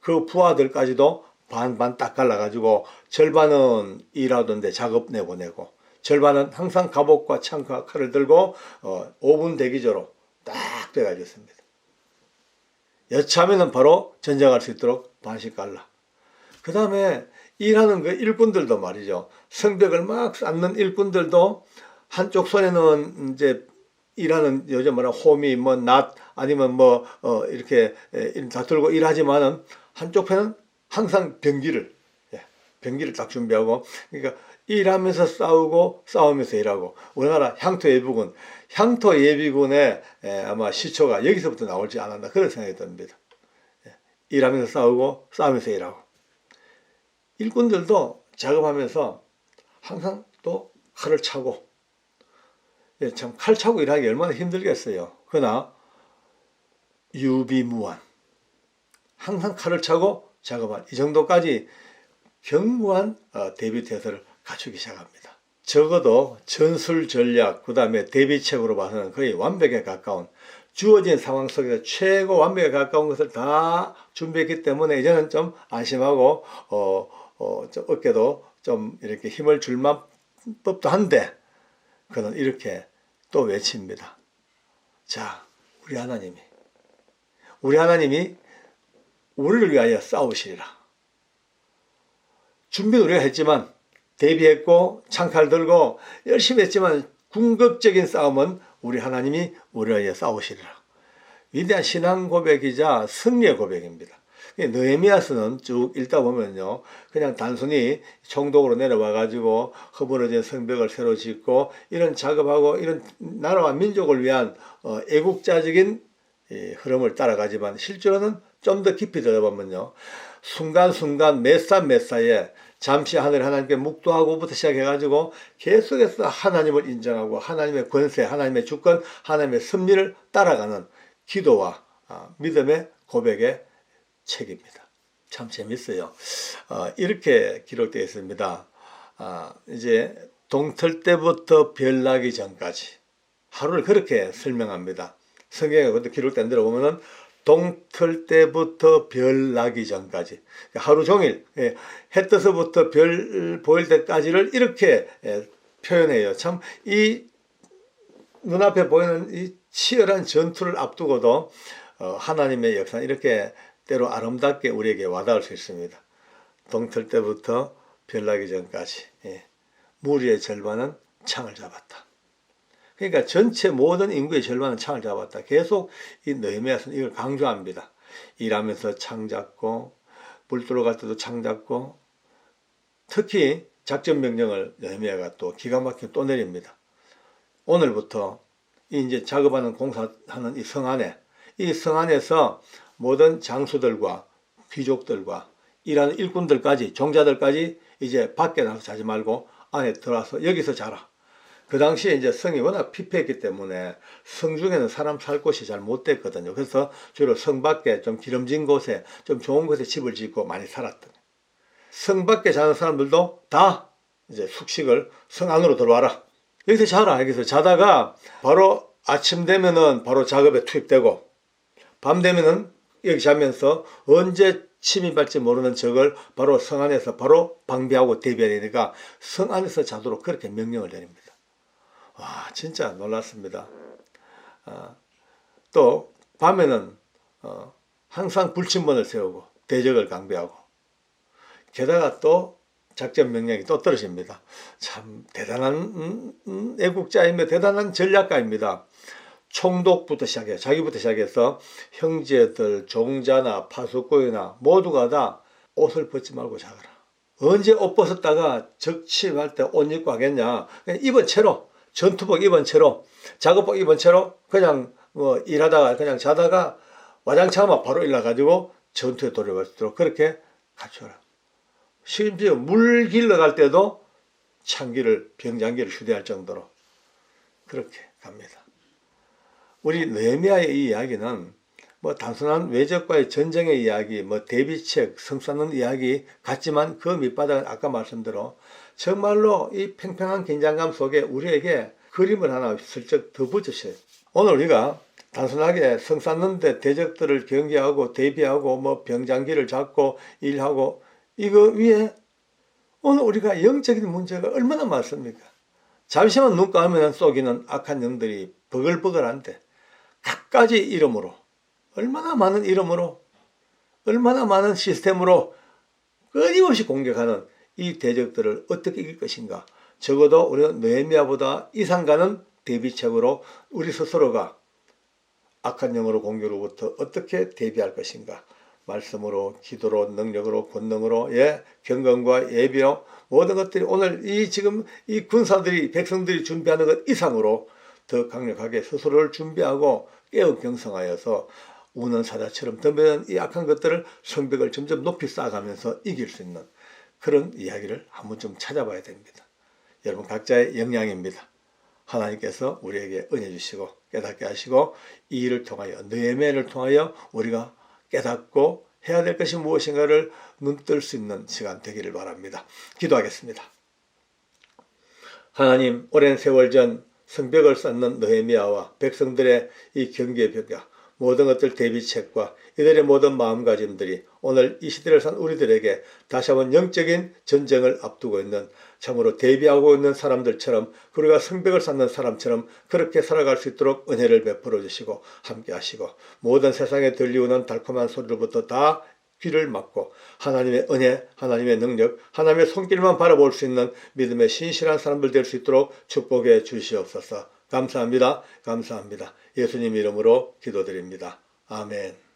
그 부하들까지도 반반 딱 갈라가지고 절반은 일하던데 작업 내보내고 절반은 항상 갑옷과 창과 칼을 들고 5분 대기조로 딱 돼가지고 있습니다. 여차하면 바로 전쟁할 수 있도록 반씩 갈라. 그 다음에 일하는 그 일꾼들도 말이죠. 성벽을 막 쌓는 일꾼들도 한쪽 손에는 이제 일하는 요즘 뭐라 호미, 뭐 낫 아니면 뭐 이렇게 다 들고 일하지만은 한쪽 편은 항상 병기를 딱 준비하고 그러니까 일하면서 싸우고 싸우면서 일하고 우리나라 향토 예비군의 아마 시초가 여기서부터 나올지 않았나 그런 생각이 듭니다. 일하면서 싸우고 싸우면서 일하고. 일꾼들도 작업하면서 항상 또 칼을 차고, 예, 참 칼 차고 일하기 얼마나 힘들겠어요. 그러나 유비무환, 항상 칼을 차고 작업한 이 정도까지 견고한 대비 태세를 갖추기 시작합니다. 적어도 전술 전략, 그 다음에 대비책으로 봐서는 거의 완벽에 가까운, 주어진 상황 속에서 최고 완벽에 가까운 것을 다 준비했기 때문에 이제는 좀 안심하고 좀 어깨도 좀 이렇게 힘을 줄 법도 한데, 그는 이렇게 또 외칩니다. 자, 우리 하나님이 우리를 위하여 싸우시리라. 준비는 우리가 했지만, 대비했고 창칼 들고 열심히 했지만 궁극적인 싸움은 우리 하나님이 우리를 위해 싸우시리라. 위대한 신앙 고백이자 승리의 고백입니다. 느헤미야서는 쭉 읽다 보면요, 그냥 단순히 총독으로 내려와 가지고 허물어진 성벽을 새로 짓고 이런 작업하고 이런 나라와 민족을 위한 애국자적인 흐름을 따라가지만, 실제로는 좀 더 깊이 들어보면요, 순간순간 몇 사이에 잠시 하늘 하나님께 묵도하고부터 시작해가지고 계속해서 하나님을 인정하고 하나님의 권세, 하나님의 주권, 하나님의 섭리를 따라가는 기도와 믿음의 고백의 책입니다. 참 재밌어요. 이렇게 기록되어 있습니다. 이제 동틀 때부터 별 나기 전까지 하루를 그렇게 설명합니다. 성경에 그것도 기록된 대로 보면은 동틀 때부터 별 나기 전까지, 하루 종일 해 떠서부터 별 보일 때까지를 이렇게 표현해요. 참 이 눈앞에 보이는 이 치열한 전투를 앞두고도 하나님의 역사는 이렇게 때로 아름답게 우리에게 와닿을 수 있습니다. 동틀 때부터 별 나기 전까지 무리의 절반은 창을 잡았다. 그러니까 전체 모든 인구의 절반은 창을 잡았다. 계속 이 느헤미야서는 이걸 강조합니다. 일하면서 창 잡고, 물 들어갈 때도 창 잡고, 특히 작전 명령을 느헤미야가 또 기가 막히게 또 내립니다. 오늘부터 이제 작업하는 공사하는 이 성 안에서 모든 장수들과 귀족들과 일하는 일꾼들까지, 종자들까지 이제 밖에 나가서 자지 말고 안에 들어와서 여기서 자라. 그 당시에 이제 성이 워낙 피폐했기 때문에 성 중에는 사람 살 곳이 잘 못 됐거든요. 그래서 주로 성 밖에 좀 기름진 곳에, 좀 좋은 곳에 집을 짓고 많이 살았던. 성 밖에 자는 사람들도 다 이제 숙식을 성 안으로 들어와라. 여기서 자라. 여기서 자다가 바로 아침 되면은 바로 작업에 투입되고, 밤 되면은 여기 자면서 언제 침입할지 모르는 적을 바로 성 안에서 바로 방비하고 대비해야 되니까 성 안에서 자도록 그렇게 명령을 내립니다. 와, 진짜 놀랐습니다. 또 밤에는 항상 불침번을 세우고 대적을 강배하고, 게다가 또 작전 명령이 또 떨어집니다. 참 대단한 애국자이며 대단한 전략가입니다. 총독부터 시작해, 자기부터 시작해서 형제들, 종자나 파수꾼이나 모두가 다 옷을 벗지 말고 자거라. 언제 옷 벗었다가 적침할 때 옷 입고 하겠냐. 그냥 입은 채로, 전투복 입은 채로, 작업복 입은 채로 그냥 일하다가 그냥 자다가 와장창하면 바로 일어나가지고 전투에 돌입할 수 있도록 그렇게 갖춰라. 심지어 물 길러갈 때도 창기를, 병장기를 휴대할 정도로 그렇게 갑니다. 우리 느헤미야의 이 이야기는 뭐 단순한 외적과의 전쟁의 이야기, 뭐 대비책, 성 쌓는 이야기 같지만 그 밑바닥은 아까 말씀대로 정말로 이 팽팽한 긴장감 속에 우리에게 그림을 하나 슬쩍 더 붙여주세요. 오늘 우리가 단순하게 성 쌓는데 대적들을 경계하고 대비하고 뭐 병장기를 잡고 일하고 이거 위에 오늘 우리가 영적인 문제가 얼마나 많습니까? 잠시만 눈 감으면 쏘기는 악한 영들이 버글버글한데 갖가지 이름으로, 얼마나 많은 이름으로, 얼마나 많은 시스템으로 끊임없이 공격하는 이 대적들을 어떻게 이길 것인가. 적어도 우리는 느헤미야보다 이상 가는 대비책으로 우리 스스로가 악한 영으로 공격으로부터 어떻게 대비할 것인가. 말씀으로, 기도로, 능력으로, 권능으로, 경건과 예비로 모든 것들이 오늘 지금 이 군사들이, 백성들이 준비하는 것 이상으로 더 강력하게 스스로를 준비하고 깨어 경성하여서 우는 사자처럼 덤벼드는 이 악한 것들을 성벽을 점점 높이 쌓아가면서 이길 수 있는 그런 이야기를 한번 좀 찾아봐야 됩니다. 여러분 각자의 역량입니다. 하나님께서 우리에게 은혜 주시고 깨닫게 하시고 이 일을 통하여 느헤미야를 통하여 우리가 깨닫고 해야 될 것이 무엇인가를 눈뜰 수 있는 시간 되기를 바랍니다. 기도하겠습니다. 하나님, 오랜 세월 전 성벽을 쌓는 느헤미야와 백성들의 이 경계의 벽과 모든 것들 대비책과 이들의 모든 마음가짐들이 오늘 이 시대를 산 우리들에게 다시 한번 영적인 전쟁을 앞두고 있는 참으로 대비하고 있는 사람들처럼 우리가 성벽을 쌓는 사람처럼 그렇게 살아갈 수 있도록 은혜를 베풀어 주시고 함께 하시고 모든 세상에 들리오는 달콤한 소리로부터 다 귀를 막고 하나님의 은혜, 하나님의 능력, 하나님의 손길만 바라볼 수 있는 믿음의 신실한 사람들 될 수 있도록 축복해 주시옵소서. 감사합니다. 감사합니다. 예수님 이름으로 기도드립니다. 아멘.